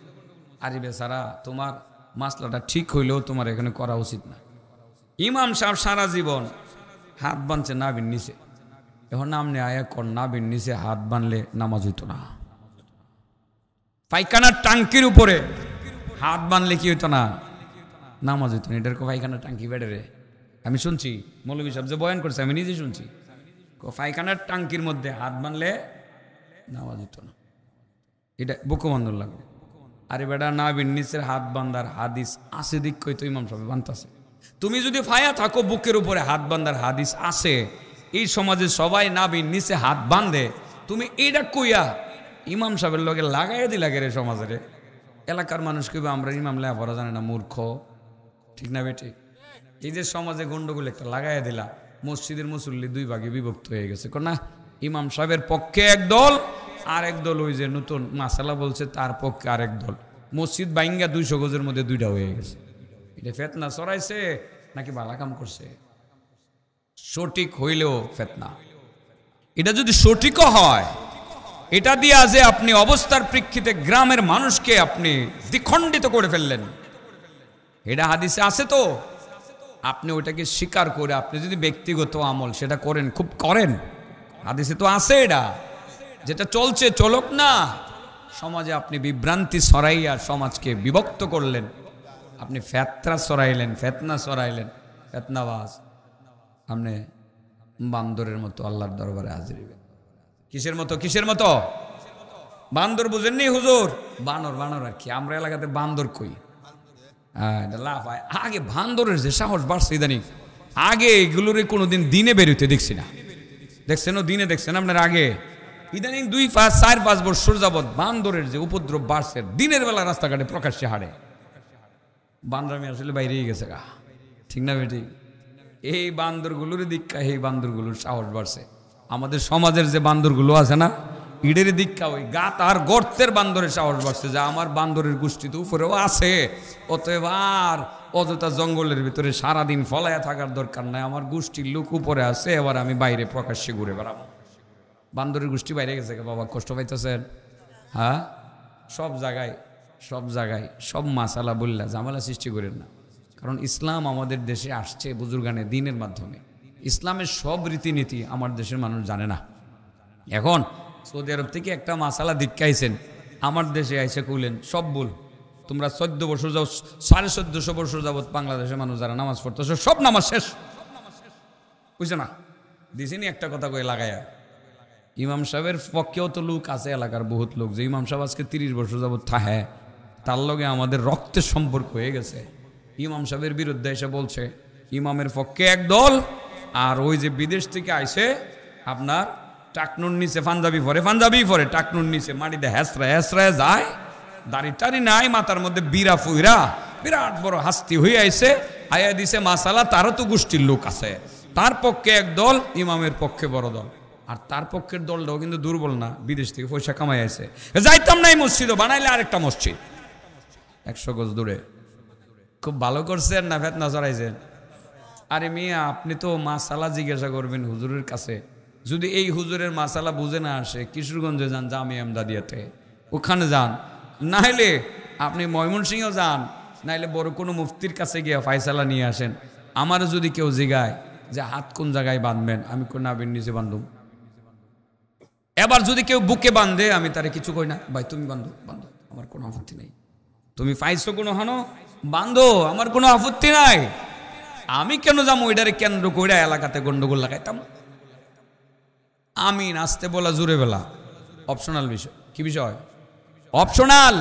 আরে বেচারা, তোমার মাসলাটা ঠিক হইলেও তোমার এখানে করা উচিত না। ইমাম সাহেব সারা জীবন হাত বানছে নাবির নিচে, এখন নামনে আয়া কর নাবির নিচে হাত বানলে নামাজ হইতো না। পায়খানার টাঙ্কির উপরে হাত বানলে কি হইতো না? নামাজ হইতো না। এটার পায়খানার টাঙ্কি বেড়ে রে, আমি শুনছি মৌলভী সাহেব যে বয়ান করছে, আমি নিজে শুনছি, পায়খানার টাঙ্কির মধ্যে হাত বানলে নামাজ হইতো না। এটা বুকু বন্ধর লাগবে। আরে বেটা, নাবির নিচের হাত বান্দার হাদিস আছে দিক কই তো ইমাম সাহেব বানতাছে। তুমি যদি ফায়া থাকো বুকের উপরে হাত বান্দার হাদিস আছে, এই সমাজে সবাই নাবির নিচে হাত বাঁধে, তুমি এইটা কইয়া ইমাম সাহেবের লগে লাগাইয়া দিলা রে সমাজের এলাকার মানুষ কইবে আমরা ইমাম লেখাপড়া জানে না, মূর্খ। ঠিক না বেটি? এই যে সমাজে গন্ডগোল একটা লাগাইয়া দিলা, মসজিদের মুসল্লি 2 ভাগে বিভক্ত হয়ে গেছে। না, ইমাম সাহেবের পক্ষে এক দল, আর এক দল ওই যে নতুন মাসালা বলছে তার পক্ষে আরেক দল। মসজিদ বাইঙ্গা 200 গজের মধ্যে 2টা হয়ে গেছে। এটা ফিতনা ছড়াইছে নাকি ভালো কাম করছে? সঠিক হইলেও ফিতনা। এটা যদি সঠিকও হয়, এটা দিয়া যে আপনি অবস্থার প্রেক্ষিতে গ্রামের মানুষকে আপনি দ্বিখণ্ডিত করে ফেললেন, এটা হাদিসে আছে তো, আপনি ওইটাকে স্বীকার করে আপনি যদি ব্যক্তিগত আমল সেটা করেন, খুব করেন, হাদিসে তো আছে, এটা যেটা চলছে চলক না। সমাজে আপনি বিভ্রান্তি ছড়াইয়া সমাজকে বিভক্ত করলেন, আপনি ফেতনা ছড়াইলেন, ফেতনাবাজ, আপনি বান্দরের মতো আল্লাহর দরবারে হাজির হইবেন। কিসের মতো? বান্দর বুঝেননি হুজুর? বানর আর কি, আমরা এলাকাতে বান্দর কই। লাভ হয় আগে, বান্দরের যে সাহস বাড়ছে ইদানিং, আগে এগুলোর কোনোদিন দিনে বেরোতে দেখছি না। দেখছেন? দিনে দেখছেন আপনার? আগে ইদানিং 4-5 বছর যাবৎ বান্দরের যে উপদ্রব বাড়ছে, দিনের বেলা রাস্তাঘাটে প্রকাশ্যে হারে। বান্দরামি আসলে বাইরেই গেছে গা, ঠিক না বেটি? এই বান্দরগুলোর দীক্ষা, এই বান্দরগুলোর সাহস বাড়ছে। আমাদের সমাজের যে বান্দরগুলো আছে না, ইডের দীক্ষা ওই গাত আর গর্তের বান্দরের সাহস বাড়ছে যে আমার বান্দরের গোষ্ঠী তো উপরেও আছে, অতএব আর অযথা জঙ্গলের ভিতরে সারাদিন ফলাইয়া থাকার দরকার নাই, আমার গোষ্ঠীর লোক উপরে আছে, এবার আমি বাইরে প্রকাশ্যে ঘুরে বেড়াবো। বান্দরের গোষ্ঠী বাইরে গেছে বাবা, কষ্ট পাইতেছেন? হ্যাঁ, সব জায়গায় সব মাসালা বললা ঝামেলা সৃষ্টি করেন না, কারণ ইসলাম আমাদের দেশে আসছে বুজুর্গানে দিনের মাধ্যমে। ইসলামের সব রীতিনীতি আমার দেশের মানুষ জানে না। এখন সৌদি আরব থেকে একটা মাসালা দীক্ষাইছেন, আমার দেশে আইসে কইলেন সব ভুল, তোমরা 14 বছর যাও, 1450 বছর যাবৎ বাংলাদেশের মানুষ যারা নামাজ পড়তেছে সব নামাজ শেষ, বুঝছো না? দিছিনি একটা কথা কয়ে লাগাইয়া। ইমাম সাহেবের পক্ষেও তো লোক আছে, এলাকার বহুত লোক, যে ইমাম সাহেব আজকে 30 বছর যাবৎ থাহে, তার লগে আমাদের রক্তের সম্পর্ক হয়ে গেছে। ইমাম সাহেবের বিরুদ্ধে এসে বলছে ইমামের পক্ষে এক দল, আর ওই যে বিদেশ থেকে আইসে আপনার টাকনুর নিচে পাঞ্জাবি পরে টাকনুর নিচে মাটিতে হ্যাসরায় যায়, দাড়ি টাড়ি নাই, মাথার মধ্যে বিরা ফুইরা বিরাট বড় হাস্তি হয়ে আইসে, আয়া দিছে মাসালা, তারও তো গোষ্ঠীর লোক আছে, তার পক্ষে এক দল, ইমামের পক্ষে বড় দল। আর তার পক্ষের দলটাও কিন্তু দুর্বল না, বিদেশ থেকে পয়সা কামাই আছে, যাইতাম নাই মসজিদও বানাইলে আরেকটা মসজিদ 100 গজ দূরে। খুব ভালো করছেন না ফেতনা চড়াইছেন? আরে মিয়া, আপনি তো মাসালা জিজ্ঞাসা করবেন হুজুরের কাছে, যদি এই হুজুরের মাসালা বুঝে না আসে, কিশোরগঞ্জে যান জামিয়া আমদাদিয়াতে, ওখানে যান, নাইলে আপনি ময়মনসিংহ যান, নাইলে বড় কোনো মুফতির কাছে গিয়ে ফায়সালা নিয়ে আসেন। আমারও যদি কেউ জিগায় যে হাত কোন জায়গায় বাঁধবেন, আমি কোন নাবির নিচে বান্ধব। এবার যদি কেউ বুকে বাঁধে, আমি তারে কিছু কই না, ভাই তুমি বান্ধো, আমার কোনো আপত্তি নেই, তুমি পাইছো কোনো হানো বান্ধো, আমার কোনো আপত্তি নাই। আমি কেন যাবো ওইটারে কেন্দ্র করে এলাকাতে গন্ডগোল লাগাইতাম? আমি নাচতে বলা জুড়ে বেলা অপশনাল বিষয়। কি বিষয়? অপশনাল।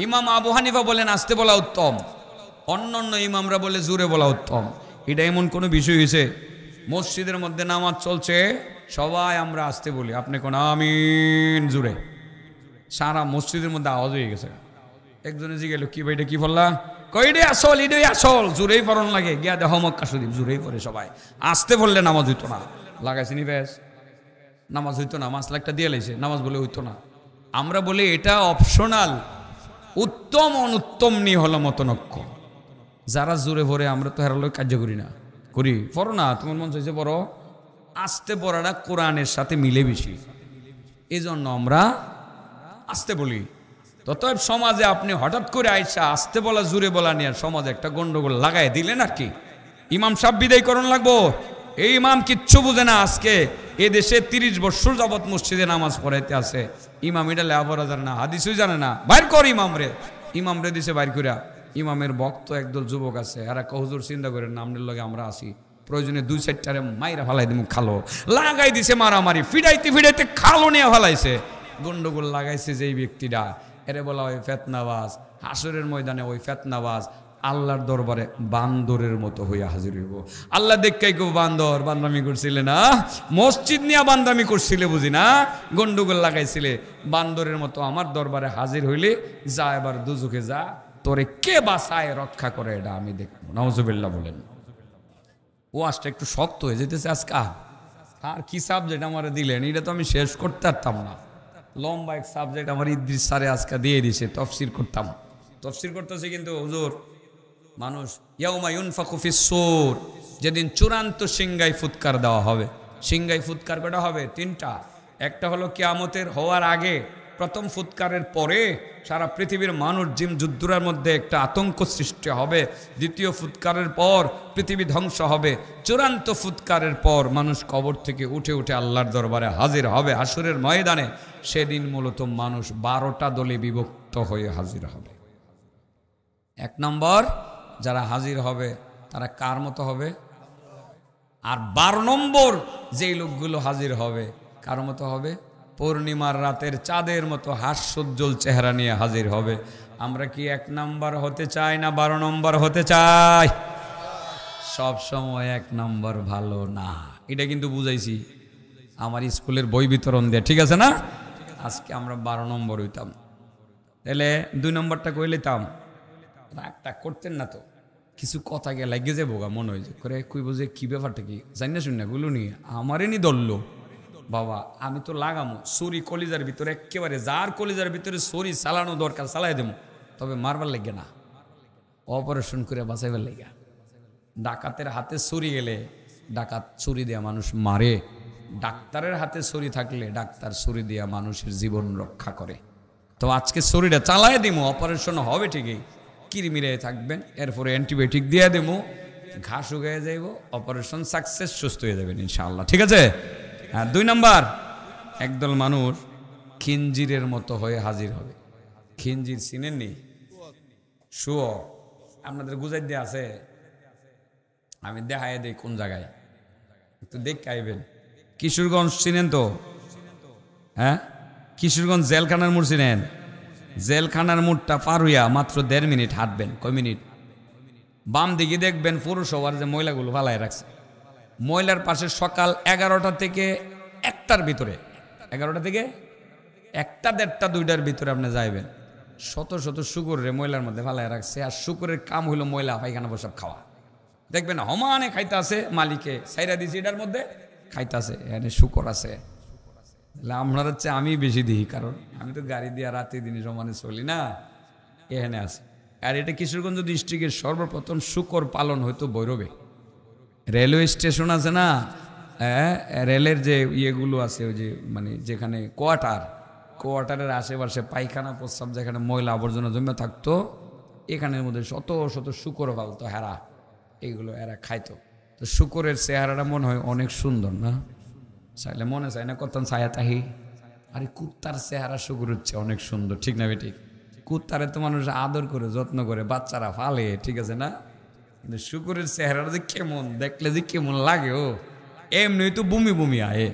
ইমাম আবু হানিফা বলে নাচতে বলা উত্তম, অন্যান্য ইমামরা বলে জুড়ে বলা উত্তম। এটা এমন কোনো বিষয় হয়েছে মসজিদের মধ্যে নামাজ চলছে, সবাই আমরা আসতে বলি, আপনি কোন আমিন জুড়ে, সারা মসজিদের মধ্যে আওয়াজ হয়ে গেছে। একজনে জিগেল কি ভাই এটা কি বললা, কইডে আসল, এটাই আসল, জুড়েই পড়ন লাগে, গিয়া দেহ মক্কা শরীফ জুড়েই পড়ে সবাই। আসতে বললে নামাজ হইতো না, লাগাইছিনি ব্যাস, নামাজ হইতো না, মাসলাকটা দিয়ে লাইছে, নামাজ বলে হইতো না। আমরা বলি এটা অপশনাল, উত্তম অনুত্তম নিয়ে হলো মতনক্য। যারা জোরে ভরে আমরা তো হেরালো কার্য করি না, করি পড়ো না, তোমার মন চাইছে পড়ো, আসতে পড়াটা কোরআনের সাথে মিলে বেশি, এই জন্য আমরা আসতে বলি। ততএব সমাজে আপনি হঠাৎ করে আইসা আসতে বলা জুড়ে বলা নিয়ে সমাজে একটা গন্ডগোল লাগাই দিলেন আর কি। ইমাম সাহেব বিদায়করণ লাগবো, এই ইমাম কিচ্ছু বুঝে না। আজকে এ দেশে 30 বছর যাবৎ মসজিদে নামাজ পড়াইতে আছে, ইমাম এটা লেখাপড়া জানে না, হাদিসই জানে না, বাইর কর ইমাম রে দিছে বাইর করিয়া। ইমামের ভক্ত একদল যুবক আছে, এরা হুজুর চিন্তা করেন নামনের লগে আমরা আসি, প্রয়োজনে 2-4টারে মাইরা ফালাই দিব, খালো লাগাই দিছে, মারামারি ফিডাইতে খালো নিয়ে ফালাইছে, গন্ডগোল লাগাইছে যেই ব্যক্তিটা, এরে বলা হয় ফেতনাবাজ। হাসরের ময়দানে ওই ফেতনাবাজ আল্লাহর দরবারে বান্দরের মতো হইয়া হাজির হইব। আল্লাহ দেখাই কেউ বান্দামি করছিলে না, মসজিদ নিয়ে বান্দামি করছিলে বুঝি না, গন্ডগোল লাগাইছিলে, বান্দরের মতো আমার দরবারে হাজির হইলে যা এবার দুজুকে যা, তোরে কে বাঁচায় রক্ষা করে এটা আমি দেখবো। নাউজুবিল্লাহ বলেন। ও আজটা একটু শক্ত হয়ে যেতেছে আজকে। আর কি সাবজেক্ট আমার দিলেন, এটা তো আমি শেষ করতে পারতাম না, লম্বা এক সাবজেক্ট আমার ইদ্রিস স্যারে আজকে দিয়ে দিছে, তফসির করতাম, তফসির করতেছে কিন্তু হুজুর মানুষ ইয়াউমা ইউনফাকু ফিস সূর, যেদিন চূড়ান্ত সিংগায় ফুৎকার দেওয়া হবে। সিংগায় ফুৎকার কটা হবে? 3টা। একটা হলো কিয়ামতের হওয়ার আগে, প্রথম ফুৎকারের পরে সারা পৃথিবীর মানুষ জিম যুদ্ধরার মধ্যে একটা আতঙ্ক সৃষ্টি হবে। দ্বিতীয় ফুৎকারের পর পৃথিবী ধ্বংস হবে। চূড়ান্ত ফুৎকারের পর মানুষ কবর থেকে উঠে আল্লাহর দরবারে হাজির হবে হাসরের ময়দানে। সেদিন মূলত মানুষ 12টা দলে বিভক্ত হয়ে হাজির হবে। 1 নম্বর যারা হাজির হবে তারা কার মতো হবে? আর 12 নম্বর যেই লোকগুলো হাজির হবে কার মতো হবে? পূর্ণিমার রাতের চাঁদের মতো হাস্যোজ্জ্বল চেহারা নিয়ে হাজির হবে। আমরা কি 1 নম্বর হতে চাই না 12 নম্বর হতে চাই? সব সময় 1 নম্বর ভালো না, এটা কিন্তু বুঝাইছি। আমার স্কুলের বই বিতরণ দিয়ে, ঠিক আছে না? আজকে আমরা 12 নম্বর হইতাম, তাহলে 2 নম্বরটা কই লইতাম। রাগটা করতেন না তো, কিছু কথা গিয়ে লাগে যে বোগা মনে হয় যে করে কই বুঝে কি ব্যাপারটা কি জানি না, শুনি না গুলো নিয়ে আমারে নি ধরলো বাবা, আমি তো লাগামো ছুরি কলিজার ভিতরে, একেবারে যার কলিজার ভিতরে ছুরি চালানো দরকার চালাই দেবো, তবে মারবার লাগে না, অপারেশন করে বাঁচাইবার লাগে। ডাকাতের হাতে ছুরি গেলে ডাকাত ছুরি দেয়া মানুষ মারে, ডাক্তারের হাতে ছুরি থাকলে ডাক্তার ছুরি দেয়া মানুষের জীবন রক্ষা করে। তো আজকে ছুরিটা চালাই দিব, অপারেশন হবে ঠিকই, কিরমিরে থাকবেন, এরপরে অ্যান্টিবায়োটিক দিয়ে দেবো, ঘাস উগায়ে যাইব, অপারেশন সাকসেস, সুস্থ হয়ে যাবেন ইনশাআল্লাহ, ঠিক আছে? হ্যাঁ, 2 নম্বর, একদল মানুষ খিঞ্জিরের মতো হয়ে হাজির হবে। খিঞ্জির চিনেননি? শুয়োর আপনাদের গুজাই দিয়ে আছে, আমি দেখাই দেই কোন জায়গায়, একটু দেখে আইবেন। কিশোরগঞ্জ চিনেন তো? হ্যাঁ, কিশোরগঞ্জ জেলখানার মোড় চিনেন? জেলখানার মোড়টা পার হইয়া মাত্র 1.5 মিনিট হাঁটবেন। কয় মিনিট? বাম দিকে দেখবেন পৌরসভার যে ময়লাগুলো ফালায় রাখছে, ময়লার পাশে সকাল 11টা থেকে 1টার ভিতরে, 11টা থেকে 1টা 1:30 2টার ভিতরে আপনি যাইবেন, শত শত শুকুরে ময়লার মধ্যে ফালায় রাখছে। আর শুকুরের কাম হইলো ময়লা পায়খানা প্রসাব খাওয়া। দেখবেন হমানে খাইতে আছে, মালিকে সাইরা দিছি এটার মধ্যে খাইতে আছে, এখানে শুকর আছে। আপনার হচ্ছে আমি বেশি দিই, কারণ আমি তো গাড়ি দিয়ে রাতে দিনে সমানে চলি না, এখানে আছে। আর এটা কিশোরগঞ্জ ডিস্ট্রিক্টের সর্বপ্রথম শুকর পালন হয়তো ভৈরবে। রেলওয়ে স্টেশন আছে না, রেলের যে ইয়েগুলো আছে, ওই যে মানে যেখানে কোয়ার্টারের আশেপাশে পায়খানা প্রস্রাব যেখানে ময়লা আবর্জনা জমে থাকতো, এখানের মধ্যে শত শত শুকর পালতো হেরা, এইগুলো এরা খাইতো। তো শুকরের চেহারাটা মনে হয় অনেক সুন্দর না? চাইলে মনে চায় না কত ছায়া তাহি, আরে কুত্তার চেহারা শুকুর হচ্ছে অনেক সুন্দর, ঠিক না বেটি? কুত্তারে তো মানুষ আদর করে যত্ন করে বাচ্চারা ফালে, ঠিক আছে না? কিন্তু শুকুরের চেহারাটা যে কেমন, দেখলে যে কেমন লাগে, ও এমনি তো বমি বমি আয়ে।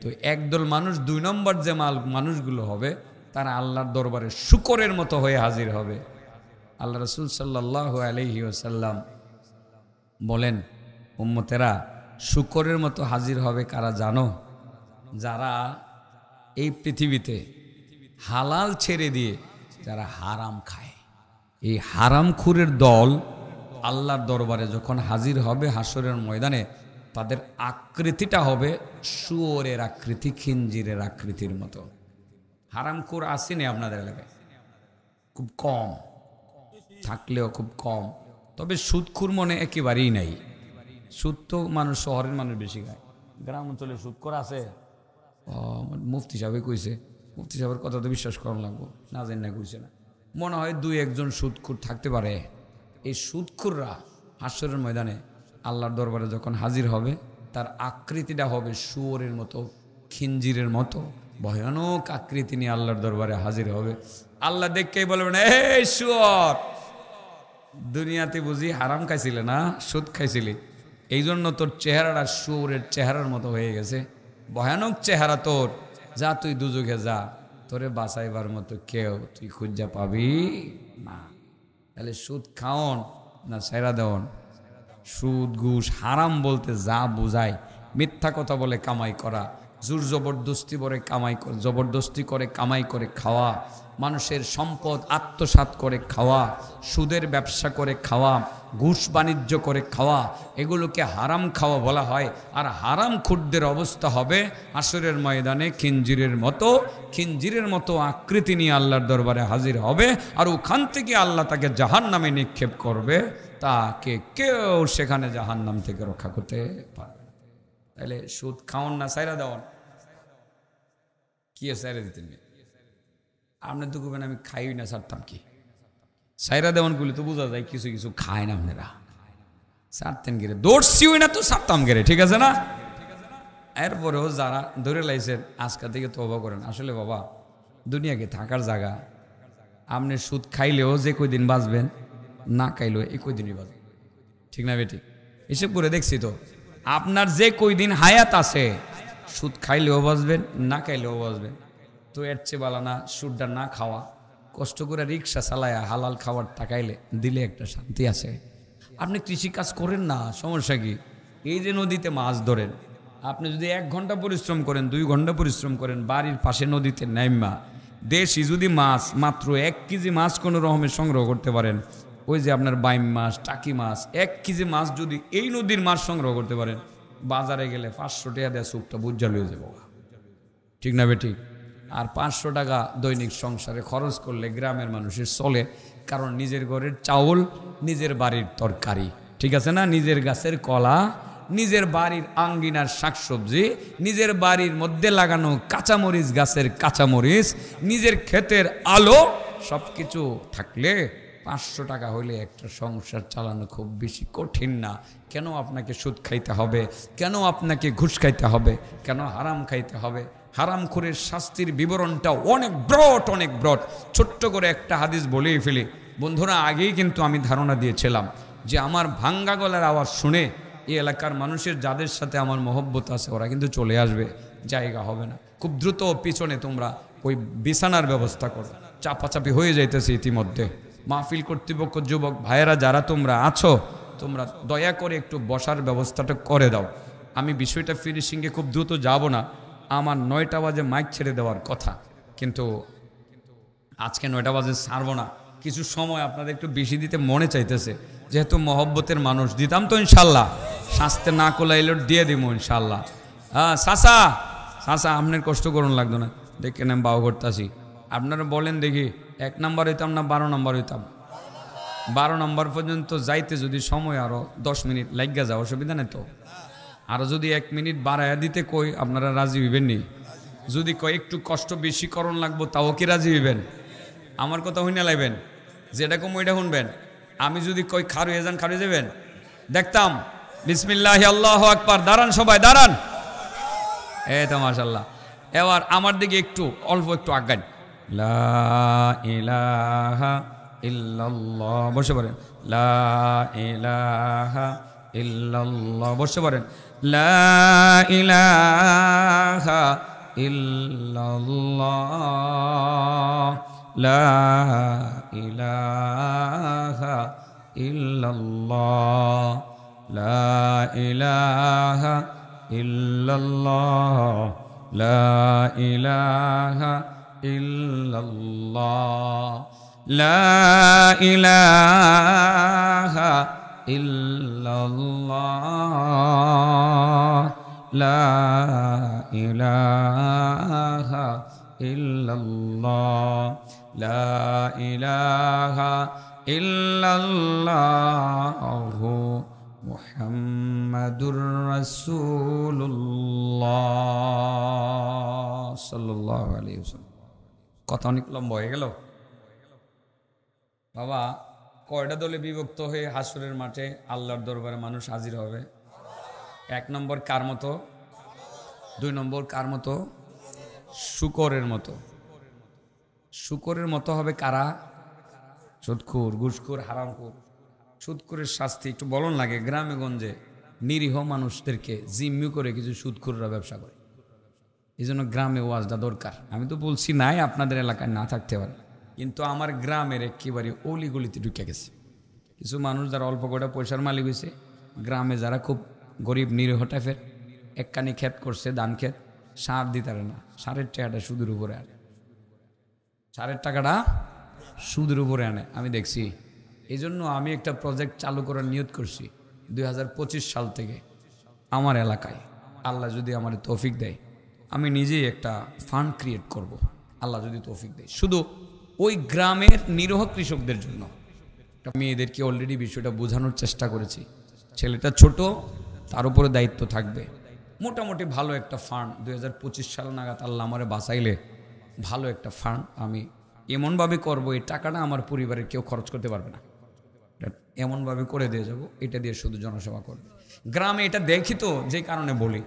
তো একদল মানুষ 2 নম্বর যে মানুষগুলো হবে, তারা আল্লাহর দরবারে শুকরের মতো হয়ে হাজির হবে। আল্লাহ রাসূল সাল্লাল্লাহু আলাইহি ওয়াসাল্লাম বলেন, উম্মতেরা শুকরের মতো হাজির হবে কারা জানো? যারা এই পৃথিবীতে হালাল ছেড়ে দিয়ে যারা হারাম খায়। এই হারামখুরের দল আল্লাহর দরবারে যখন হাজির হবে হাসরের ময়দানে, তাদের আকৃতিটা হবে শুয়োরের আকৃতি, খিঞ্জিরের আকৃতির মতো। হারামখুর আসেনি আপনাদের এলাকায়? খুব কম, থাকলেও খুব কম। তবে সুদখুর মনে একেবারেই নাই। সুদ তো মানুষ, শহরের মানুষ বেশি খায়, গ্রাম অঞ্চলে সুদখোর আছে। মুফতি সাহেব কইছে, মুফতি সাহেবের কথা তো বিশ্বাস করা লাগবো, না জানি না কইছে না, মনে হয় 2-1 সুদখুর থাকতে পারে। এই সুদখুররা হাসরের ময়দানে আল্লাহর দরবারে যখন হাজির হবে, তার আকৃতিটা হবে শুয়োরের মতো, খিঞ্জিরের মতো, ভয়ানক আকৃতি নিয়ে আল্লাহর দরবারে হাজির হবে। আল্লাহ দেখকেই বলবেন, এই শুয়োর, দুনিয়াতে বুঝি হারাম খাইছিলে না, সুদ খাইছিলি, এই জন্য তোর চেহারাটা শুয়োরের চেহারার মতো হয়ে গেছে, ভয়ানক চেহারা তোর, যা তুই দুজকে যা, তোরে বাঁচাইবার মতো কেউ তুই খুঁজা পাবি না। তাহলে সুদ খাওন না সেরা দেওন? সুদ ঘুষ হারাম বলতে যা বুঝায়, মিথ্যা কথা বলে কামাই করা, জোর জবরদস্তি করে জবরদস্তি করে কামাই করে খাওয়া, মানুষের সম্পদ আত্মসাৎ করে খাওয়া, সুদের ব্যবসা করে খাওয়া, ঘুষ বাণিজ্য করে খাওয়া, এগুলোকে হারাম খাওয়া বলা হয়। আর হারাম খুরদের অবস্থা হবে হাসরের ময়দানে খিঞ্জিরের মতো আকৃতি নিয়ে আল্লাহর দরবারে হাজির হবে। আর ওখান থেকে আল্লাহ তাকে জাহান্নামে নিক্ষেপ করবে, তাকে কেউ সেখানে জাহান্নাম থেকে রক্ষা করতে পারবে না। তাহলে সুদ খাওয়ান না সাইরা দেওয়ান? কি সাইরা দিতেন? আপনি তো কবেন আমি খাই না, ছাড়তাম কি? সাইরা দেওয়ান গুলি তো বোঝা যায় কিছু কিছু খায় না, আপনারা ছাড়তেন গেলে, দৌড়ছি হই না তো ছাড়তাম গেলে, ঠিক আছে না? এরপরেও যারা ধরে লাইছেন আজকা থেকে তওবা করেন। আসলে বাবা, দুনিয়াকে থাকার জায়গা, আপনি সুদ খাইলেও যে কয়দিন বাঁচবেন, না খাইলেও এই কয়দিনই বাঁচবেন, ঠিক না বেটি? এসব করে দেখছি তো, আপনার যে কয়দিন হায়াত আছে, সুদ খাইলেও বাঁচবেন, না খাইলেও বাঁচবেন। তো এর চেয়ে বালা না সুদটা না খাওয়া, কষ্ট করে রিক্সা চালায়া হালাল খাবার টাকাইলে দিলে একটা শান্তি আছে। আপনি কৃষিকাজ করেন না, সমস্যা কি? এই যে নদীতে মাছ ধরেন, আপনি যদি 1 ঘন্টা পরিশ্রম করেন, 2 ঘন্টা পরিশ্রম করেন, বাড়ির পাশে নদীতে নাইমা দেশি যদি মাছ মাত্র 1 কেজি মাছ কোনো রকমের সংগ্রহ করতে পারেন, ওই যে আপনার বাইম মাছ, টাকি মাছ, 1 কেজি মাছ যদি এই নদীর মাছ সংগ্রহ করতে পারেন, বাজারে গেলে 500 টাকা দেয় সুপটা বুঝা লয়ে যাবো। ঠিক না বেঠিক? আর 500 টাকা দৈনিক সংসারে খরচ করলে গ্রামের মানুষের চলে, কারণ নিজের ঘরের চাউল, নিজের বাড়ির তরকারি, ঠিক আছে না, নিজের গাছের কলা, নিজের বাড়ির আঙ্গিনার শাকসবজি, নিজের বাড়ির মধ্যে লাগানো কাঁচামরিচ গাছের কাঁচামরিচ, নিজের ক্ষেতের আলো, সব কিছু থাকলে 500 টাকা হইলে একটা সংসার চালানো খুব বেশি কঠিন না। কেন আপনাকে সুদ খাইতে হবে? কেন আপনাকে ঘুষ খাইতে হবে? কেন হারাম খাইতে হবে? হারামখোরের শাস্তির বিবরণটা অনেক ব্রড। ছোট্ট করে একটা হাদিস বলেই ফেলি বন্ধুরা। আগেই কিন্তু আমি ধারণা দিয়েছিলাম যে আমার ভাঙ্গা গলার আওয়াজ শুনে এই এলাকার মানুষের যাদের সাথে আমার মহব্বত আছে ওরা কিন্তু চলে আসবে, জায়গা হবে না। খুব দ্রুত পিছনে তোমরা ওই বিছানার ব্যবস্থা করো, চাপাচাপি হয়ে যাইতেছে ইতিমধ্যে। মাহফিল কর্তৃপক্ষ, যুবক ভাইয়েরা যারা তোমরা আছো, তোমরা দয়া করে একটু বসার ব্যবস্থাটা করে দাও। আমি বিষয়টা ফিনিশিংয়ে খুব দ্রুত যাব না, আমার 9টা বাজে মাইক ছেড়ে দেওয়ার কথা, কিন্তু আজকে 9টা বাজে ছাড়বো না। কিছু সময় আপনাদের একটু বেশি দিতে মনে চাইতেছে, যেহেতু মহব্বতের মানুষ, দিতাম তো ইনশাল্লাহ, শাস্তে না কোলাইলে দিয়ে দিব ইনশাল্লাহ। হ্যাঁ চাচা আপনার কষ্ট করুন লাগতো না, দেখে নেন বাউ করতেছি। আপনারা বলেন দেখি 1 নম্বর হইতাম না 12 নম্বর হইতাম? 12 নম্বর পর্যন্ত যাইতে যদি সময় আরো 10 মিনিট লাগিয়া যাও, অসুবিধা নেই তো? আরো যদি 1 মিনিট বাড়াইয়া দিতে কই, আপনারা রাজি হইবেন নি? যদি কয় একটু কষ্ট বেশি করণ লাগবো, তাও কি রাজি হইবেন? আমার কথা হইনা লাইবেন, যেটা কম ওইটা শুনবেন। আমি যদি কই খারুয়ে যান, খারুয়ে যাবেন? দেখতাম। বিসমিল্লাহ আল্লাহু আকবার, দাঁড়ান সবাই দাঁড়ান। এই তো মাশাআল্লাহ। এবার আমার দিকে একটু অল্প একটু আগান। লা ইলাহা ইল্লাল্লাহ, বসে পড়েন। লা ইলাহা ইল্লাল্লাহ, বসে পড়েন। লা ইলাহা ইল্লাল্লাহ, লা ইলাহা ইল্লাল্লাহ, লা ইলাহা ইল্লাল্লাহ, লা ইলাহা ইল্লাল্লাহ, লা ইলাহা ইল্লাল্লাহ, লা ইলাহা ইল্লাল্লাহ, লা ইলাহা ইল্লাল্লাহু মুহাম্মাদুর রাসূলুল্লাহ সাল্লাল্লাহু আলাইহি ওয়াসাল্লাম। কথা অনেক লম্বা হয়ে গেল বাবা। কয়টা দলে বিভক্ত হয়ে হাসরের মাঠে আল্লাহর দরবারে মানুষ হাজির হবে? 1 নম্বর কার মতো? 2 নম্বর কার মতো? শুকরের মতো। শুকরের মতো হবে কারা? সুদখোর, ঘুষখোর, হারামখোর। সুদখোরের শাস্তি একটু বলন লাগে। গ্রামে গঞ্জে নিরীহ মানুষদেরকে জিম্মি করে কিছু সুদখোররা ব্যবসা করে, এই জন্য গ্রামে ওয়াজটা দরকার। আমি তো বলছি নাই আপনাদের এলাকায় না থাকতে পারে, কিন্তু আমার গ্রামের একেবারে অলিগলিতে ঢুকে গেছে কিছু মানুষ যারা অল্প কটা পয়সার মালিক হয়েছে। গ্রামে যারা খুব গরিব নিরীহ টাইপের, একখানি ক্ষেত করছে, ধান ক্ষেত, সার দিতে পারে না, সারের টাকাটা সুদের উপরে আনে, সারের টাকাটা সুদের উপরে আনে, আমি দেখছি। এই জন্য আমি একটা প্রজেক্ট চালু করার নিয়ত করছি 2025 সাল থেকে। আমার এলাকায় আল্লাহ যদি আমার তৌফিক দেয়, আমি নিজেই একটা ফান্ড ক্রিয়েট করব, আল্লাহ যদি তৌফিক দেয়, শুধু ওই গ্রামের নিরীহ কৃষকদের জন্য। মেয়েদেরকে অলরেডি বিষয়টা বোঝানোর চেষ্টা করেছি। ছেলেটা ছোট, তার উপরে দায়িত্ব থাকবে। মোটামুটি ভালো একটা ফান্ড 2025 সাল নাগাদ আল্লাহ আমারে বাঁচাইলে ভালো একটা ফান্ড আমি এমনভাবে করব, এই টাকাটা আমার পরিবারের কেউ খরচ করতে পারবে না, এমনভাবে করে দিয়ে যাব, এটা দিয়ে শুধু জনসেবা করবে। গ্রামে এটা দেখি তো, যে কারণে বলি।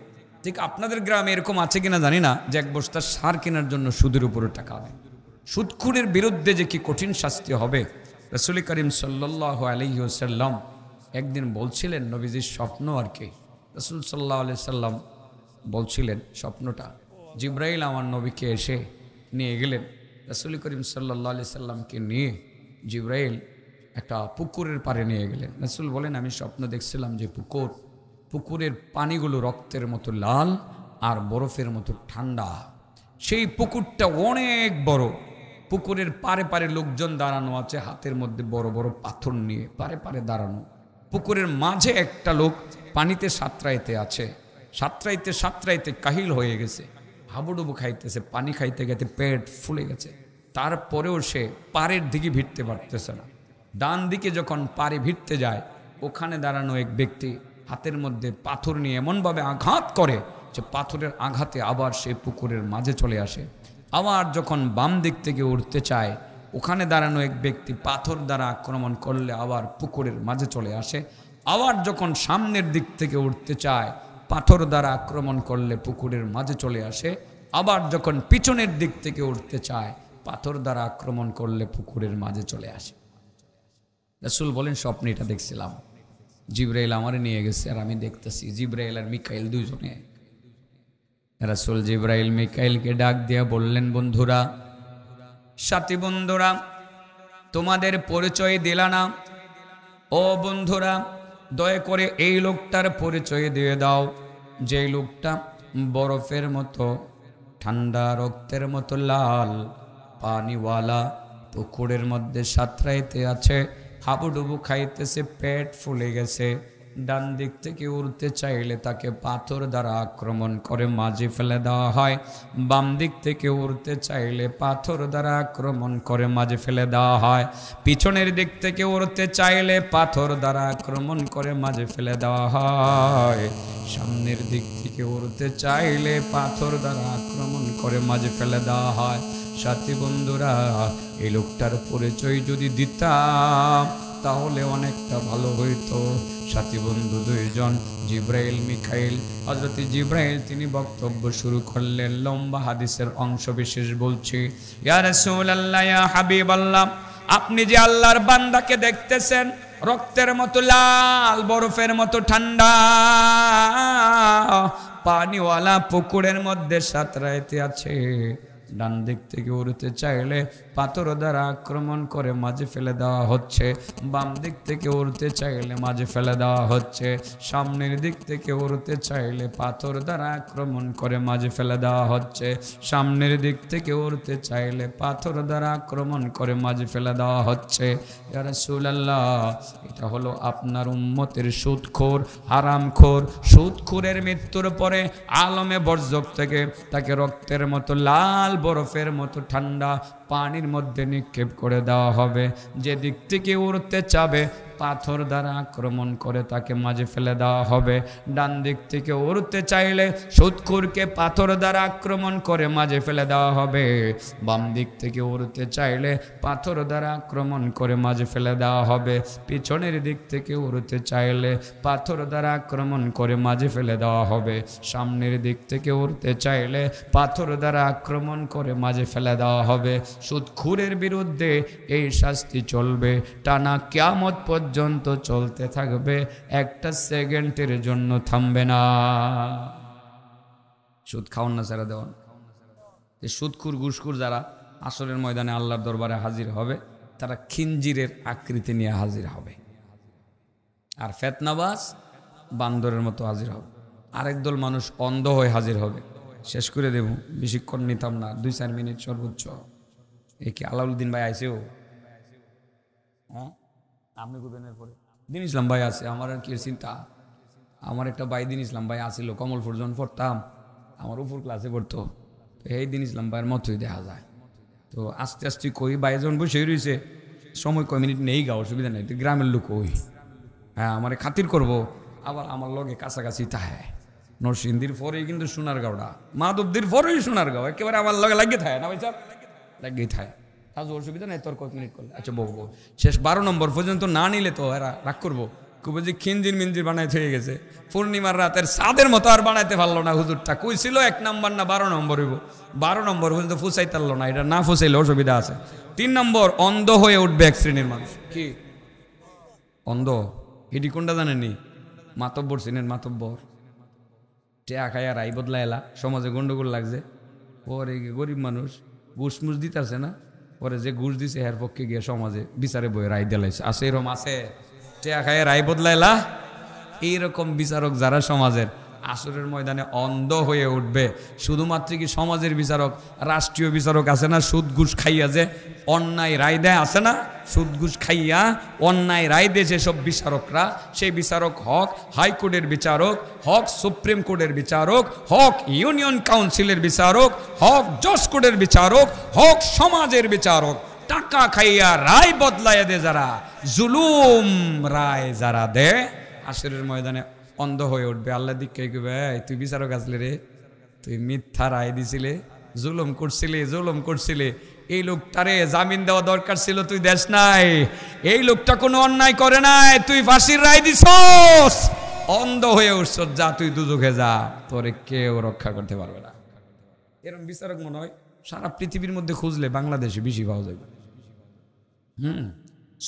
ঠিক আপনাদের গ্রামে এরকম আছে কিনা জানি না, যে 1 বস্তা সার কেনার জন্য সুদের উপরে টাকা হবে। সুদখোরের বিরুদ্ধে যে কি কঠিন শাস্তি হবে। রাসূল করিম সাল্লাল্লাহু আলাইহি ওয়াসাল্লাম একদিন বলছিলেন, নবীজির স্বপ্ন আর কি, রাসূল সাল্লাল্লাহু আলাইহি সাল্লাম বলছিলেন স্বপ্নটা। জিবরাইল আমার নবীকে এসে নিয়ে গেলেন। রাসূল করিম সাল্লাল্লাহু আলাইহি সাল্লামকে নিয়ে জিবরাইল একটা পুকুরের পাড়ে নিয়ে গেলেন। রাসূল বলেন, আমি স্বপ্ন দেখছিলাম যে পুকুর, পুকুরের পানিগুলো রক্তের মতো লাল আর বরফের মতো ঠান্ডা। সেই পুকুরটা অনেক বড়। পুকুরের পারে পারে লোকজন দাঁড়ানো আছে, হাতের মধ্যে বড় বড় পাথর নিয়ে পারে পারে দাঁড়ানো। পুকুরের মাঝে একটা লোক পানিতে সাঁতরাইতে আছে। সাঁতরাইতে সাঁতরাইতে কাহিল হয়ে গেছে, হাবুডুবু খাইতেছে, পানি খাইতে খাইতে পেট ফুলে গেছে। তারপরেও সে পাড়ের দিকে ভিড়তে পারতেছে না। ডান দিকে যখন পাড়ে ভিড়তে যায়, ওখানে দাঁড়ানো এক ব্যক্তি হাতের মধ্যে পাথর নিয়ে এমনভাবে আঘাত করে যে পাথরের আঘাতে আবার সে পুকুরের মাঝে চলে আসে। আবার যখন বাম দিক থেকে উঠতে চায়, ওখানে দাঁড়ানো এক ব্যক্তি পাথর দ্বারা আক্রমণ করলে আবার পুকুরের মাঝে চলে আসে। আবার যখন সামনের দিক থেকে উঠতে চায়, পাথর দ্বারা আক্রমণ করলে পুকুরের মাঝে চলে আসে। আবার যখন পিছনের দিক থেকে উঠতে চায়, পাথর দ্বারা আক্রমণ করলে পুকুরের মাঝে চলে আসে। রাসূল বলেন, স্বপ্নে এটা দেখছিলাম। জিবরাইল আমারে নিয়ে গেছে আর আমি দেখতেছি জিবরাইল আর মিকাইল দুইজনে। রাসূল জিবরাইল মিকাইলকে ডাক দিয়া বললেন, বন্ধুরা, সাথী বন্ধুরা, তোমাদের পরিচয় দিলা না। ও বন্ধুরা, দয়া করে এই লোকটার পরিচয় দিয়ে দাও, যে লোকটা বরফের মতো ঠান্ডা, রক্তের মতো লাল, পানিওয়ালা, পুকুরের মধ্যে সাঁতরাইতে আছে, হাবুডুবু খাইতেছে, পেট ফুলে গেছে। ডান দিক থেকে উড়তে চাইলে তাকে পাথর দ্বারা আক্রমণ করে মাঝে ফেলে দেওয়া হয়, বাম দিক থেকে উড়তে চাইলে পাথর দ্বারা আক্রমণ করে মাঝে ফেলে দেওয়া হয়, পিছনের দিক থেকে উড়তে চাইলে পাথর দ্বারা আক্রমণ করে মাঝে ফেলে দেওয়া হয়, সামনের দিক থেকে উড়তে চাইলে পাথর দ্বারা আক্রমণ করে মাঝে ফেলে দেওয়া হয়। সাথী বন্ধুরা, এই লোকটার পরিচয় যদি দিতাম তাহলে অনেকটা ভালো হইতো। সাথী বন্ধু দুইজন, জিব্রাইল মিকাইল। হযরত জিব্রাইল তিনি বক্তব্য শুরু করলেন, লম্বা হাদিসের অংশ বিশেষ বলছি। ইয়া রাসূলুল্লাহ, ইয়া হাবিবাল্লাহ, আপনি যে আল্লাহর বান্দাকে দেখতেছেন, রক্তের মতো লাল, বরফের মতো ঠান্ডা, পানিওয়ালা, পুকুরের মধ্যে সাঁতরাইতে আছে, ডান দিক থেকে উড়তে চাইলে পাথর দ্বারা আক্রমণ করে মাঝে ফেলে দেওয়া হচ্ছে, বাম দিক থেকে উড়তে চাইলে মাঝে ফেলে দেওয়া হচ্ছে, সামনের দিক থেকে উড়তে চাইলে পাথর দ্বারা আক্রমণ করে মাঝে ফেলে দেওয়া হচ্ছে, সামনের দিক থেকে উড়তে চাইলে পাথর দ্বারা আক্রমণ করে মাঝে ফেলে দেওয়া হচ্ছে। ইয়া রাসূলুল্লাহ, এটা হলো আপনার উম্মতের সুদখোর, হারামখোর। সুদখোরের মৃত্যুর পরে আলমে বরজখ থেকে তাকে রক্তের মতো লাল, বরফের মতো ঠান্ডা পানির মধ্যে নিক্ষেপ করে দেওয়া হবে। যে দিক থেকে উড়তে চাবে পাথর দ্বারা আক্রমণ করে তাকে মাঝে ফেলে দেওয়া হবে। ডান দিক থেকে উড়তে চাইলে সুদখোরকে পাথর দ্বারা আক্রমণ করে মাঝে ফেলে দেওয়া হবে। বাম দিক থেকে উড়তে চাইলে পাথর দ্বারা আক্রমণ করে মাঝে ফেলে দেওয়া হবে। পিছনের দিক থেকে উড়তে চাইলে পাথর দ্বারা আক্রমণ করে মাঝে ফেলে দেওয়া হবে। সামনের দিক থেকে উড়তে চাইলে পাথর দ্বারা আক্রমণ করে মাঝে ফেলে দেওয়া হবে। সুদখোরের বিরুদ্ধে এই শাস্তি চলবে, টানা কিয়ামত পর্যন্ত চলতে থাকবে, একটা সেকেন্ডের জন্য থামবে না। সুদ খাওয়ান না ছেড়ে দেওয়ান। এই সুদখোর, ঘুষখোর যারা আসরের ময়দানে আল্লাহর দরবারে হাজির হবে, তারা খিঞ্জিরের আকৃতি নিয়ে হাজির হবে, আর ফেতনাবাজ বান্দরের মতো হাজির হবে। আরেক দল মানুষ অন্ধ হয়ে হাজির হবে। শেষ করে দেব, বেশিক্ষণ নিতাম না, 2-4 মিনিট সর্বোচ্চ। এই কি আলাউদ্দিন ভাই আইসেও? হ্যাঁ, আপনি কুবেনের পরে দিন ইসলাম ভাই আছে। আমার আর কি চিন্তা, আমার একটা ভাই দিন ইসলাম ভাই আসিল, কমলপুর যখন পড়তাম, আমার উপর ক্লাসে পড়তো, তো এই দিন ইসলাম ভাইয়ের মতোই দেখা যায়। তো আস্তে আস্তে কই, ভাই যখন বসে রয়েছে, সময় কয় মিনিট নেই, গা অসুবিধা নেই, গ্রামের লোক ওই, হ্যাঁ আমার খাতির করবো, আবার আমার লগে কাছাকাছি তাহে। নরসিংদীর পরেই কিন্তু সোনারগাঁওটা, মাধবদীর পরেই সোনারগাঁও, একেবারে আমার লগে লাগিয়ে থাকে না ভাই, স্যার লাগিয়ে থাকে। আজ অসুবিধা নেই, তোর কয়েক মিনিট করলে আচ্ছা বলবো। শেষ 12 নম্বর পর্যন্ত না নিলে তো এরা রাগ করবো, খুবই যে খিঞ্জির মিঞ্জির বানাইতে হয়ে গেছে। পূর্ণিমার রাতের চাঁদের মতো আর বানাইতে পারলো না হুজুরটা। কই ছিল 1 নম্বর না 12 নম্বর হইব, 12 নম্বর পর্যন্ত ফুসাইতে পারলো না। এটা না ফুসাইলে অসুবিধা আছে। 3 নম্বর, অন্ধ হয়ে উঠবে এক শ্রেণীর মানুষ। কি অন্ধ? এটি কোনটা জানেননি? মাতব্বর চিনেন? মাতব্বর টেয়া খায়া রাই বদলা এলা, সমাজে গন্ডগোল লাগছে, পরে গরিব মানুষ ঘুষ মুষ দিতেছে না, পরে যে ঘুষ দিছে এর পক্ষে গিয়ে সমাজে বিচারে বই রায় দিলাইছে। আছে এরম আছে, টেয়া খায়া রায় বদলা এলা, এইরকম বিচারক যারা সমাজের, আসরের ময়দানে অন্ধ হয়ে উঠবে। শুধুমাত্র কি সমাজের বিচারক, রাষ্ট্রীয় বিচারক আছে না সুদ ঘুষ খাইয়া যে অন্যায় রায় দেয়, আছে না সুদ ঘুষ খাইয়া অন্যায় রায় দেয় যেসব বিচারকরা, সেই বিচারক হক হাইকোর্টের বিচারক, হক সুপ্রিম কোর্টের বিচারক, হক ইউনিয়ন কাউন্সিলের বিচারক, হক জজ কোর্টের বিচারক, হক সমাজের বিচারক, টাকা খাইয়া রায় বদলাইয়া দে যারা, জুলুম রায় যারা দে, আসরের ময়দানে অন্ধ হয়ে উঠবে। আল্লাহ দিকে কইবে, তুই বিচারক আসলে রে, তুই মিথ্যা রায় দিছিলে, জুলুম করছিলি, এই লোকটারে জামিন দেওয়া দরকার ছিল, তুই দেশ নাই, এই লোকটা কোনো অন্যায় করে নাই, তুই ফাঁসির রায় দিছস, অন্ধ হয়ে উঠছ, যা তুই দুজখে যা, তোরে কেউ রক্ষা করতে পারবে না। এরকম বিচারক মনে হয় সারা পৃথিবীর মধ্যে খুঁজলে বাংলাদেশে বেশি পাওয়া যাবে।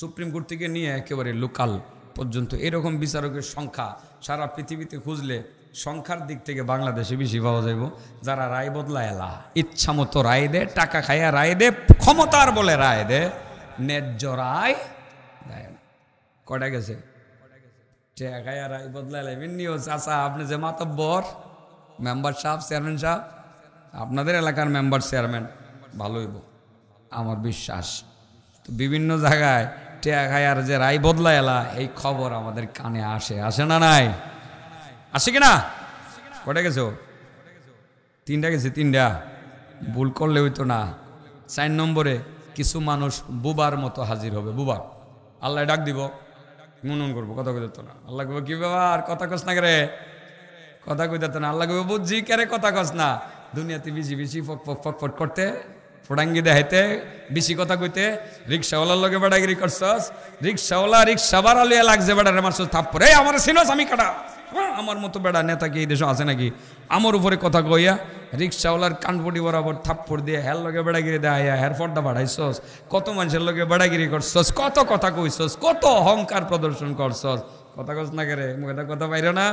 সুপ্রিম কোর্ট থেকে নিয়ে একেবারে লোকাল পর্যন্ত এরকম বিচারকের সংখ্যা সারা পৃথিবীতে খুঁজলে সংখ্যার দিক থেকে বাংলাদেশে বেশি পাওয়া যাইব। যারা রায় বদলায় এলা, ইচ্ছা মতো রায় দে, টাকা খাইয়া রায় দে, ক্ষমতার বলে রায় দে, ন্যায্য রায় দেয় না। কটা গেছে টাকা খাইয়া রায় বদলায় নিউজ। আচ্ছা, আপনি যে মাতব্বর মেম্বার সাহেব, চেয়ারম্যান সাহেব, আপনাদের এলাকার মেম্বার চেয়ারম্যান ভালো হইব আমার বিশ্বাস। তো বিভিন্ন জায়গায় টেয়া খায়ার যে রায় বদলা এলা, এই খবর আমাদের কানে আসে না নাই? আসে কিনা? কটা গেছো? তিনটা গেছে, তিনটা ভুল করলে হইতো না। 4 নম্বরে কিছু মানুষ বুবার মতো হাজির হবে। বুবা আল্লাহ ডাক দিব, মনন করবো, কথা কইতে না। আল্লাহ কইব, কি ব্যাপার কথা কস না রে, কথা কইতে না। আল্লাহ কইব, বুঝছি কেরে কথা কস না, দুনিয়াতে বেশি ফট করতে, ফোড়াঙ্গি দেখাইতে, বেশি কথা কইতে, রিক্সাওয়ালার লগে বেড়াগিরি করছস, রিক্সাওয়ালা রিক্সা বাড়া লইয়া লাগছে, বেড়ারে মারছস থাপ্পড়, এই আমার সিনস আমি কাটা। আমার মতো বেড়া নেতা কি এই দেশে আছে নাকি? আমার উপরে কথা কইয়া রিক্সাওয়ালার কানপটি বরাবর থাপ্পড় দিয়ে হের লগে বেড়াগিরি দেখাইয়া হের ফটটা বাড়াইছস, কত মানুষের লগে বেড়াগিরি করছস, কত কথা কইছস, কত অহংকার প্রদর্শন করছস। কথা কস না করে, মুখে কথা বাইরে না,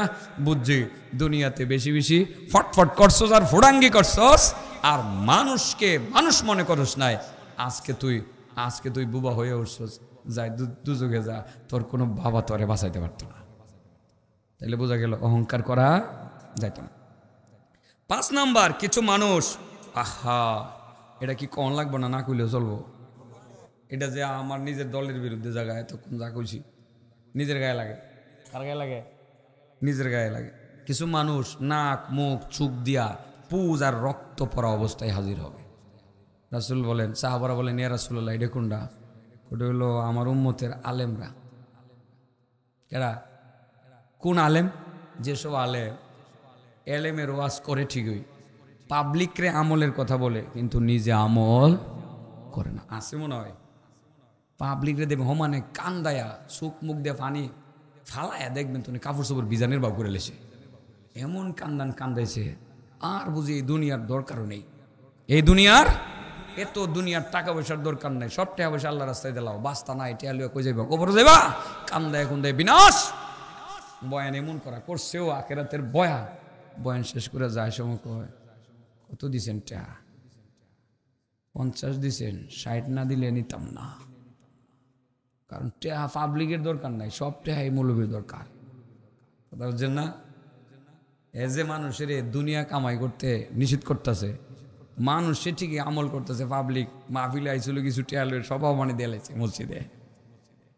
বুঝছি দুনিয়াতে বেশি ফটফট করছস আর ফোড়াঙ্গি করছস, আর মানুষকে মানুষ মনে করস নাই। আজকে তুই বুবা হয়ে উঠছস, যাই দুযোগে যা, তোর কোনো বাবা তোরে বাঁচাইতে পারতো না। তাইলে বোঝা গেল অহংকার করা যাইত না। 5 নাম্বার, কিছু মানুষ, আহা এটা কি কন লাগবো না, না কইলেও চলবো, এটা যে আমার নিজের দলের বিরুদ্ধে জায়গায় তখন যা কইছি নিজের গায়ে লাগে। কার গায়ে লাগে? নিজের গায়ে লাগে। কিছু মানুষ নাক মুখ চুপ দিয়া পুজ আর রক্ত পড়া অবস্থায় হাজির হবে। রাসূল বলেন, সাহাবারা বলেন, ইয়া রাসূলুল্লাহ, এটা কোনটা? ওটা হলো আমার উম্মতের আলেমরা। এরা কোন আলেম? যেসব আলেম এলেমের ওয়াজ করে ঠিকই, পাবলিকরে আমলের কথা বলে কিন্তু নিজে আমল করে না। আছে মনে হয় পাবলিকরে দেবে হমানে কান্দায়া, চোখ মুখ দিয়ে পানি ফালায়া, দেখবেন তুমি কাপড় চোপড় বিজানের বাউ করে লেছে, এমন কান্দাইছে। আর বুঝি এই দুনিয়ার দরকারও নেই, এই দুনিয়ার দুনিয়ার টাকা পয়সার দরকার নাই, সব টাকা পয়সা আল্লাহ রাস্তায় দিলাও, বাস্তা নাই, টেয়ালিয়া কই যাইবা, কবর যাইবা, কান্দায় কুন্দায় বিনাশ। বয়ান এমন করা করছেও, আখেরাতের বয়ান শেষ করে যায় সময় কয়, কত দিছেন টাকা? 50 দিছেন, 60 না দিলে নিতাম না। কারণ টেহা পাবলিকের দরকার নাই, সব টেহাই মৌলবীর দরকার। কথা বুঝছেন না? এ যে মানুষের দুনিয়া কামাই করতে নিষেধ করতেছে, মানুষ সে ঠিকই আমল করতেছে, পাবলিক মাহফিলে আইছিল কিছু টেয়ালের সবাও মানে দেলাইছে মসজিদে।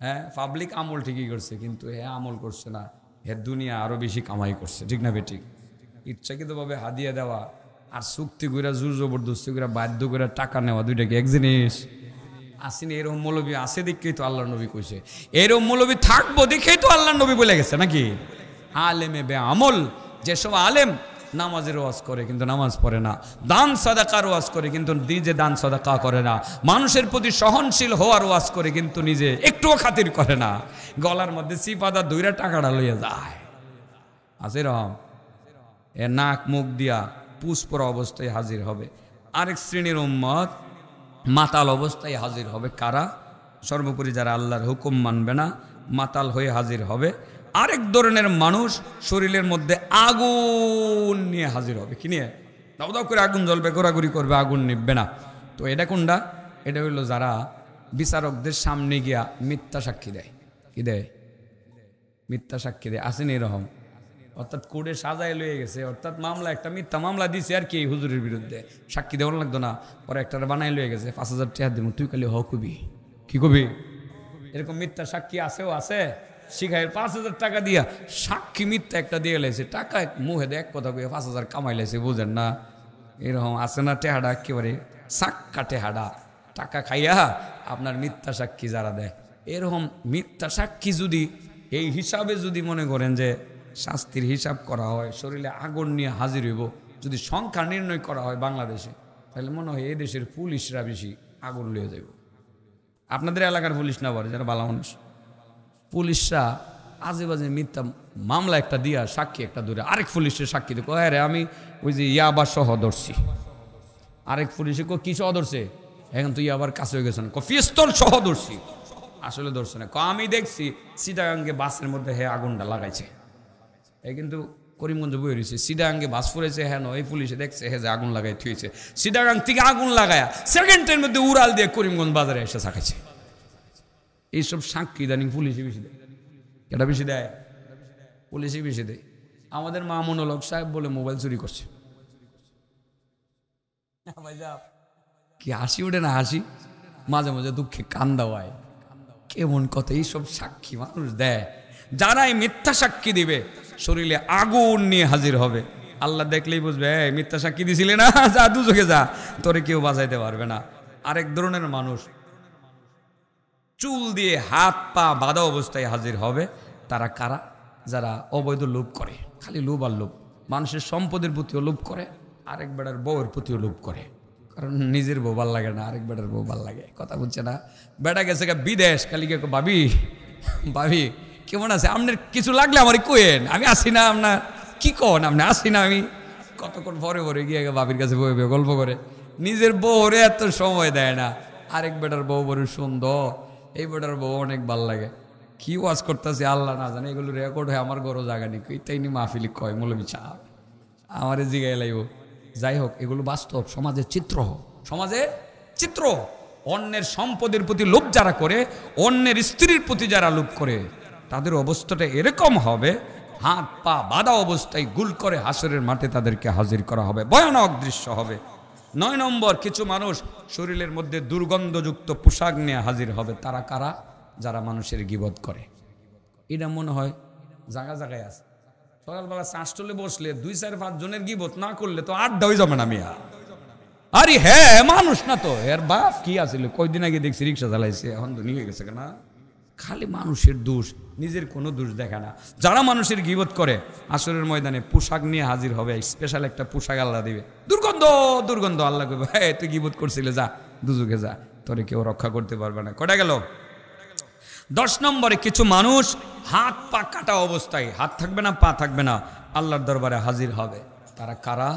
হ্যাঁ, পাবলিক আমল ঠিকই করছে, কিন্তু আমল করছে না, দুনিয়া আরো বেশি কামাই করছে। ঠিক না বেঠিক? ইচ্ছাকৃতভাবে হাদিয়া দেওয়া আর চুক্তি করে জোর জবরদস্তি করে বাধ্য করে টাকা নেওয়া, দুইটা কি এক জিনিস? আসেনি এরকম মৌলবী আছে দেখেই তো আল্লাহ নবী কইছে, এরকম মৌলবী থাকবো দেখেই তো আল্লাহ নবী বলে গেছে নাকি? আলেমে বে আমল, যেসব আলেম নামাজের ওয়াজ করে কিন্তু নামাজ পড়ে না, দান সাদাকার ওয়াজ করে কিন্তু নিজে দান সাদাকা করে না, মানুষের প্রতি সহনশীল হওয়ার ওয়াজ করে কিন্তু নিজে একটুও খাতির করে না, গলার মধ্যে চিপাদা দইরা টাকাটা লইয়া যায়, আছে এরকম। এ নাক মুখ দিয়া পুষ্পর অবস্থায় হাজির হবে। আরেক শ্রেণীর উম্মত মাতাল অবস্থায় হাজির হবে। কারা? সর্বোপরি যারা আল্লাহর হুকুম মানবে না, মাতাল হয়ে হাজির হবে। আরেক ধরনের মানুষ শরীরের মধ্যে আগুন নিয়ে হাজির হবে। কি নিয়ে? দাও দাও করে আগুন জ্বলবে, ঘোরাঘুরি করবে, আগুন নিববে না। তো এটা কোনটা? এটা হইলো যারা বিচারকদের সামনে গিয়া মিথ্যা সাক্ষী দেয়। কি দেয়? মিথ্যা সাক্ষী দেয়, আসেন এরকম। অর্থাৎ কোর্টে সাজায় লয়ে গেছে, অর্থাৎ মামলা একটা মিথ্যা মামলা দিছে আর কি হুজুরের বিরুদ্ধে, সাক্ষী দেওয়ার লাগতো না, পরে একটা বানাই লয়ে গেছে 5,000 টাকা দিব, তুই খালি হ কবি, কি কবি? এরকম মিথ্যা সাক্ষী আছেও আছে, শিখাই 5,000 টাকা দিয়া সাক্ষী মিথ্যা একটা দিয়ে লাইছে, টাকা মুখে দেখ কথা কয়ে 5,000 কামাই লাইছে, বুঝেন না? এরকম আছে না টেহাডা, একেবারে সাক্কা টেহাডা, টাকা খাইয়া আপনার মিথ্যা সাক্ষী যারা দেয়। এরকম মিথ্যা সাক্ষী যদি এই হিসাবে যদি মনে করেন যে শাস্তির হিসাব করা হয়, শরীরে আগুন নিয়ে হাজির হইব, যদি সংখ্যা নির্ণয় করা হয় বাংলাদেশে, তাহলে মনে হয় এই দেশের পুলিশরা বেশি আগুন লিয়ে যাইব। আপনাদের এলাকার পুলিশ না বলে যারা ভালো মানুষ, পুলিশরা আজে বাজে মিথ্যা মামলা একটা দিয়া সাক্ষী একটা দূরে আরেক পুলিশের সাক্ষী দেখো, হ্যাঁ রে আমি ওই যে ইয়াবার সহ ধরছি, আরেক পুলিশে কি সহ ধরছে, এখন তো ইয়াবার কাছে হয়ে গেছে না, পিস্তল সহ ধরছি, আসলে ধরছে না, আমি দেখছি চিটাগাঙ্গে বাসের মধ্যে হে আগুনটা লাগাইছে, এই কিন্তু করিমগঞ্জ বই রয়েছে, চিটাগাঙ্গে বাস পড়েছে, হ্যাঁ এই পুলিশে দেখছে হে যে আগুন লাগাই থুয়েছে, চিটাগাং থেকে আগুন লাগায়া সেকেন্ডের মধ্যে উড়াল দিয়ে করিমগঞ্জ বাজারে এসে চাকাইছে। এইসব সাক্ষী ইদানিং পুলিশে বেশি দেয়, এটা বেশি দেয়, পুলিশে বেশি দেয়। আমাদের মামুনুল হক সাহেব বলে মোবাইল চুরি করছে, কি হাসি ওঠে না, হাসি মাঝে মাঝে দুঃখে কান্দা হয়, কেমন কথা। এইসব সাক্ষী মানুষ দেয়, যারা এই মিথ্যা সাক্ষী দিবে শরীরে আগুন নিয়ে হাজির হবে, আল্লাহ দেখলেই বুঝবে মিথ্যা সাক্ষী দিছিলে না, যা দুজকে যা, তোরে কেউ বাঁচাইতে পারবে না। আরেক ধরনের মানুষ চুল দিয়ে হাত পা বাঁধা অবস্থায় হাজির হবে, তারা কারা? যারা অবৈধ লোভ করে, খালি লোভ আর লোভ, মানুষের সম্পদের প্রতিও লোভ করে, আরেক বেটার বউয়ের প্রতিও লোভ করে, কারণ নিজের বউ ভাল লাগে না, আরেক বেটার বউ ভাল লাগে, কথা বুঝছে না? বেটা গেছে বিদেশ, খালি কে ভাবি ভাবি কেমন আছে, আপনার কিছু লাগলে আমার কোয়েন, আমি আসি না, আপনার কি কন, আপনি আসি না, আমি কতক্ষণ পরে পরে গিয়ে ভাবির কাছে বইবে গল্প করে, নিজের বউরে এত সময় দেয় না, আরেক বেটার বউ বড় সুন্দর, এই বেটার বউ অনেক ভাল লাগে, কি ওয়াজ করতেছে আল্লাহ না জানে, এগুলো রেকর্ড হয় আমার গরো জায়গা নেই, তাই নি মাহফিলি কয় মৌলবী সাহেব আমারে জিগাই লাইব। যাই হোক, এগুলো বাস্তব সমাজের চিত্র, সমাজের চিত্র। অন্যের সম্পদের প্রতি লোভ যারা করে, অন্যের স্ত্রীর প্রতি যারা লোভ করে, তাদের অবস্থাটা এরকম হবে, হাত পা বাঁধা অবস্থায় গুল করে হাসরের মাঠে তাদেরকে হাজির করা হবে, ভয়ানক দৃশ্য হবে। 9 নম্বর, কিছু মানুষ শরীরের মধ্যে দুর্গন্ধযুক্ত পোশাক নিয়ে হাজির হবে, তারা কারা? যারা মানুষের গীবত করে। এটা মনে হয় জায়গা জায়গায় আছে, সকালবেলা চাষটলে বসলে 2-4-5 জনের গীবত না করলে তো আড্ডা হয়ে যাবে না মিয়া। আরে হ্যাঁ, মানুষ না তো, এর বাপ কি আছিল, কয়দিন আগে দেখছি রিক্সা চালাইছে, এখন তো নিয়ে গেছে কেনা, খালি মানুষের দোষ, নিজের কোনো দোষ দেখা না। যারা মানুষের গীবত করে আসরের ময়দানে পোশাক নিয়ে হাজির হবে, স্পেশাল একটা পোশাক আল্লাহ দিবে, দুর্গন্ধ দুর্গন্ধ, আল্লাহ কইবে হ্যাঁ তুই গীবত করছিলে, যা দুজকে যা, তোরে কেউ রক্ষা করতে পারবে না। কটা গেল? 10 নম্বরে, কিছু মানুষ হাত পা কাটা অবস্থায়, হাত থাকবে না পা থাকবে না, আল্লাহর দরবারে হাজির হবে। তারা কারা?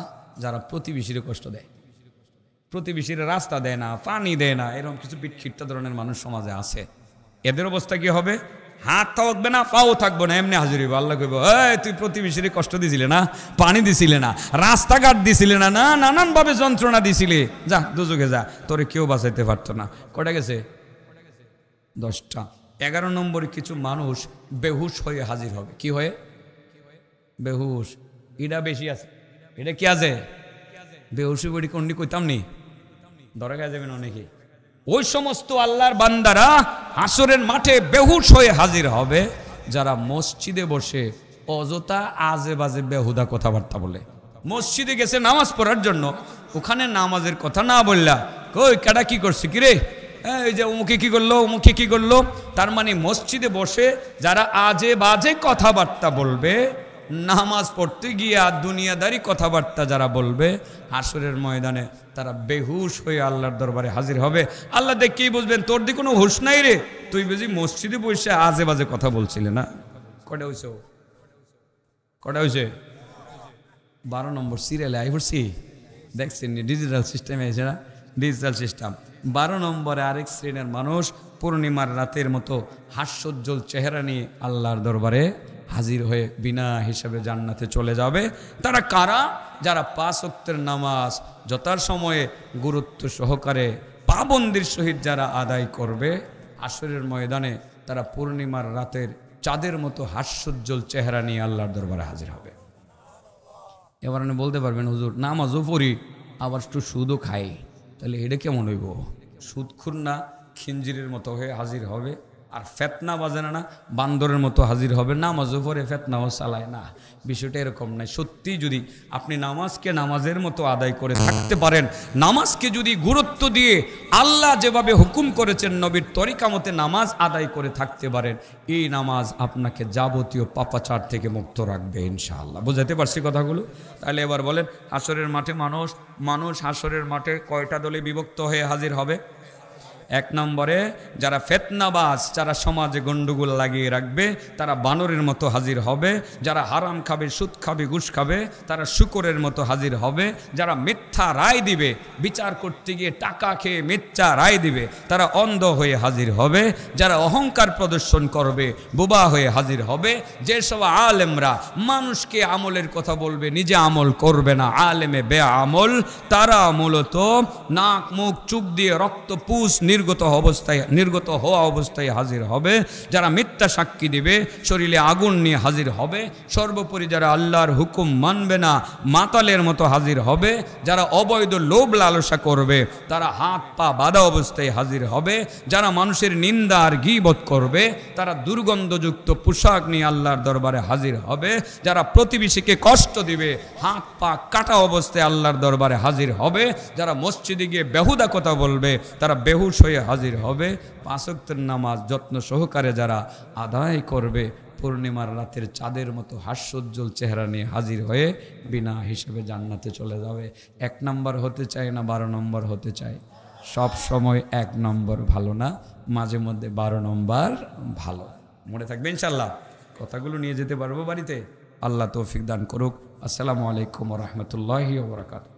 যারা প্রতিবেশীর কষ্ট দেয়, প্রতিবেশীর রাস্তা দেয় না, পানি দেয় না, এরকম কিছু বিক্ষিপ্ত ধরনের মানুষ সমাজে আছে। এদের অবস্থা কি হবে? হাত থাকবে না, পাও থাকবে না, এমনি হাজির হইব। আল্লাহ কইব তুই প্রতিবেশীর কষ্ট দিছিলে না, পানি দিছিলে না, রাস্তাঘাট দিছিলে না, না নানানভাবে যন্ত্রণা দিছিলে, যা দুজকে যা, তোরে কেউ বাঁচাইতে পারতো না। কটা গেছে? 10টা। 11 নম্বরে, কিছু মানুষ বেহুশ হয়ে হাজির হবে। কি হয়ে? বেহুশ। এটা বেশি আছে, এটা কি আছে? বেহুশি বড়ি কোনটি কইতাম নি, ধরে গেছে যাবেন অনেকে। ওই সমস্ত আল্লাহর বান্দারা হাসরের মাঠে বেহুশ হয়ে হাজির হবে, যারা মসজিদে বসে অযথা আজে বাজে বেহুদা কথাবার্তা বলে। মসজিদে গেছে নামাজ পড়ার জন্য, ওখানে নামাজের কথা না বললা, কই কেডা কি করছে, কিরে এই যে অমুকে কি করলো, অমুকে কি করলো, তার মানে মসজিদে বসে যারা আজে বাজে কথাবার্তা বলবে, নামাজ পড়তে গিয়ে দুনিয়াদারি কথাবার্তা যারা বলবে, হাসরের ময়দানে তারা বেহুশ হয়ে আল্লাহর দরবারে হাজির হবে। আল্লাহ দেখেই বুঝবেন তোর দিকে কোনো হুশ নাই রে, তুই বুঝি মসজিদে বসে আজে বাজে কথা বলছিলে না। কটা হয়েছে? কটা হয়েছে? 12 নম্বর সিরিয়ালে আই পড়ছি, দেখছেন ডিজিটাল সিস্টেমে এসে না, ডিজিটাল সিস্টেম। 12 নম্বরে আরেক শ্রেণীর মানুষ পূর্ণিমার রাতের মতো হাস্যোজ্জ্বল চেহারা নিয়ে আল্লাহর দরবারে হাজির হয়ে বিনা হিসাবে জান্নাতে চলে যাবে। তারা কারা? যারা 5 ওয়াক্তের নামাজ যথার সময়ে গুরুত্ব সহকারে পাবন্দির সহিত যারা আদায় করবে, আসরের ময়দানে তারা পূর্ণিমার রাতের চাঁদের মতো হাস্যোজ্জ্বল চেহারা নিয়ে আল্লাহর দরবারে হাজির হবে। এবার আপনি বলতে পারবেন হুজুর নামাজও পড়ি আবার একটু সুদও খাই, তাহলে এটা কেমন হইব? সুদখুর না খিঞ্জিরের মতো হয়ে হাজির হবে, আর ফেতনা বাজে না বান্দরের মতো হাজির হবে। নামাজও পড়ে ফেতনাও চালায় না, বিষয়টা এরকম নাই। সত্যি যদি আপনি নামাজকে নামাজের মতো আদায় করে থাকতে পারেন, নামাজকে যদি গুরুত্ব দিয়ে আল্লাহ যেভাবে হুকুম করেছেন নবীর তরিকা মতে নামাজ আদায় করে থাকতে পারেন, এই নামাজ আপনাকে যাবতীয় পাপাচার থেকে মুক্ত রাখবে ইনশাআল্লাহ। বুঝাতে পারছি কথাগুলো? তাহলে এবার বলেন, হাসরের মাঠে মানুষ হাসরের মাঠে কয়টা দলে বিভক্ত হয়ে হাজির হবে? এক নম্বরে যারা ফেতনাবাজ, যারা সমাজে গন্ডগোল লাগিয়ে রাখবে, তারা বানরের মতো হাজির হবে। যারা হারাম খাবে, সুদ খাবে, ঘুষ খাবে, তারা শূকরের মতো হাজির হবে। যারা মিথ্যা রায় দিবে, বিচার করতে গিয়ে টাকা খেয়ে মিথ্যা রায় দিবে, তারা অন্ধ হয়ে হাজির হবে। যারা অহংকার প্রদর্শন করবে, বোবা হয়ে হাজির হবে। যেসব আলেমরা মানুষকে আমলের কথা বলবে, নিজে আমল করবে না, আলেমে বেআমল, তারা মূলত নাক মুখ চুপ দিয়ে রক্ত পুষ নির্গত হওয়া অবস্থায় হাজির হবে। যারা মিথ্যা সাক্ষী দিবে, শরীরে আগুন নিয়ে হাজির হবে। সর্বোপরি যারা আল্লাহর হুকুম মানবে না, মাতালের মতো হাজির হবে। যারা অবৈধ লোভ লালসা করবে, তারা হাত পা বাঁধা অবস্থায় হাজির হবে। যারা মানুষের নিন্দা আর গীবত করবে, তারা দুর্গন্ধযুক্ত পোশাক নিয়ে আল্লাহর দরবারে হাজির হবে। যারা প্রতিবেশীকে কষ্ট দিবে, হাত পা কাটা অবস্থায় আল্লাহর দরবারে হাজির হবে। যারা মসজিদে গিয়ে বেহুদা কথা বলবে, তারা বেহুশ হয়ে হাজির হবে। 5 ওয়াক্তের নামাজ যত্ন সহকারে যারা আদায় করবে, পূর্ণিমার রাতের চাঁদের মতো হাস্যোজ্জ্বল চেহারা নিয়ে হাজির হয়ে বিনা হিসেবে জান্নাতে চলে যাবে। 1 নম্বর হতে চায় না 12 নম্বর হতে চায়? সব সময় 1 নম্বর ভালো না, মাঝে মধ্যে 12 নম্বর ভালো। মনে থাকবে ইনশাল্লাহ, কথাগুলো নিয়ে যেতে পারবো বাড়িতে। আল্লাহ তৌফিক দান করুক। আসসালামু আলাইকুম ওয়া রাহমাতুল্লাহি ওয়া বারাকাতুহু।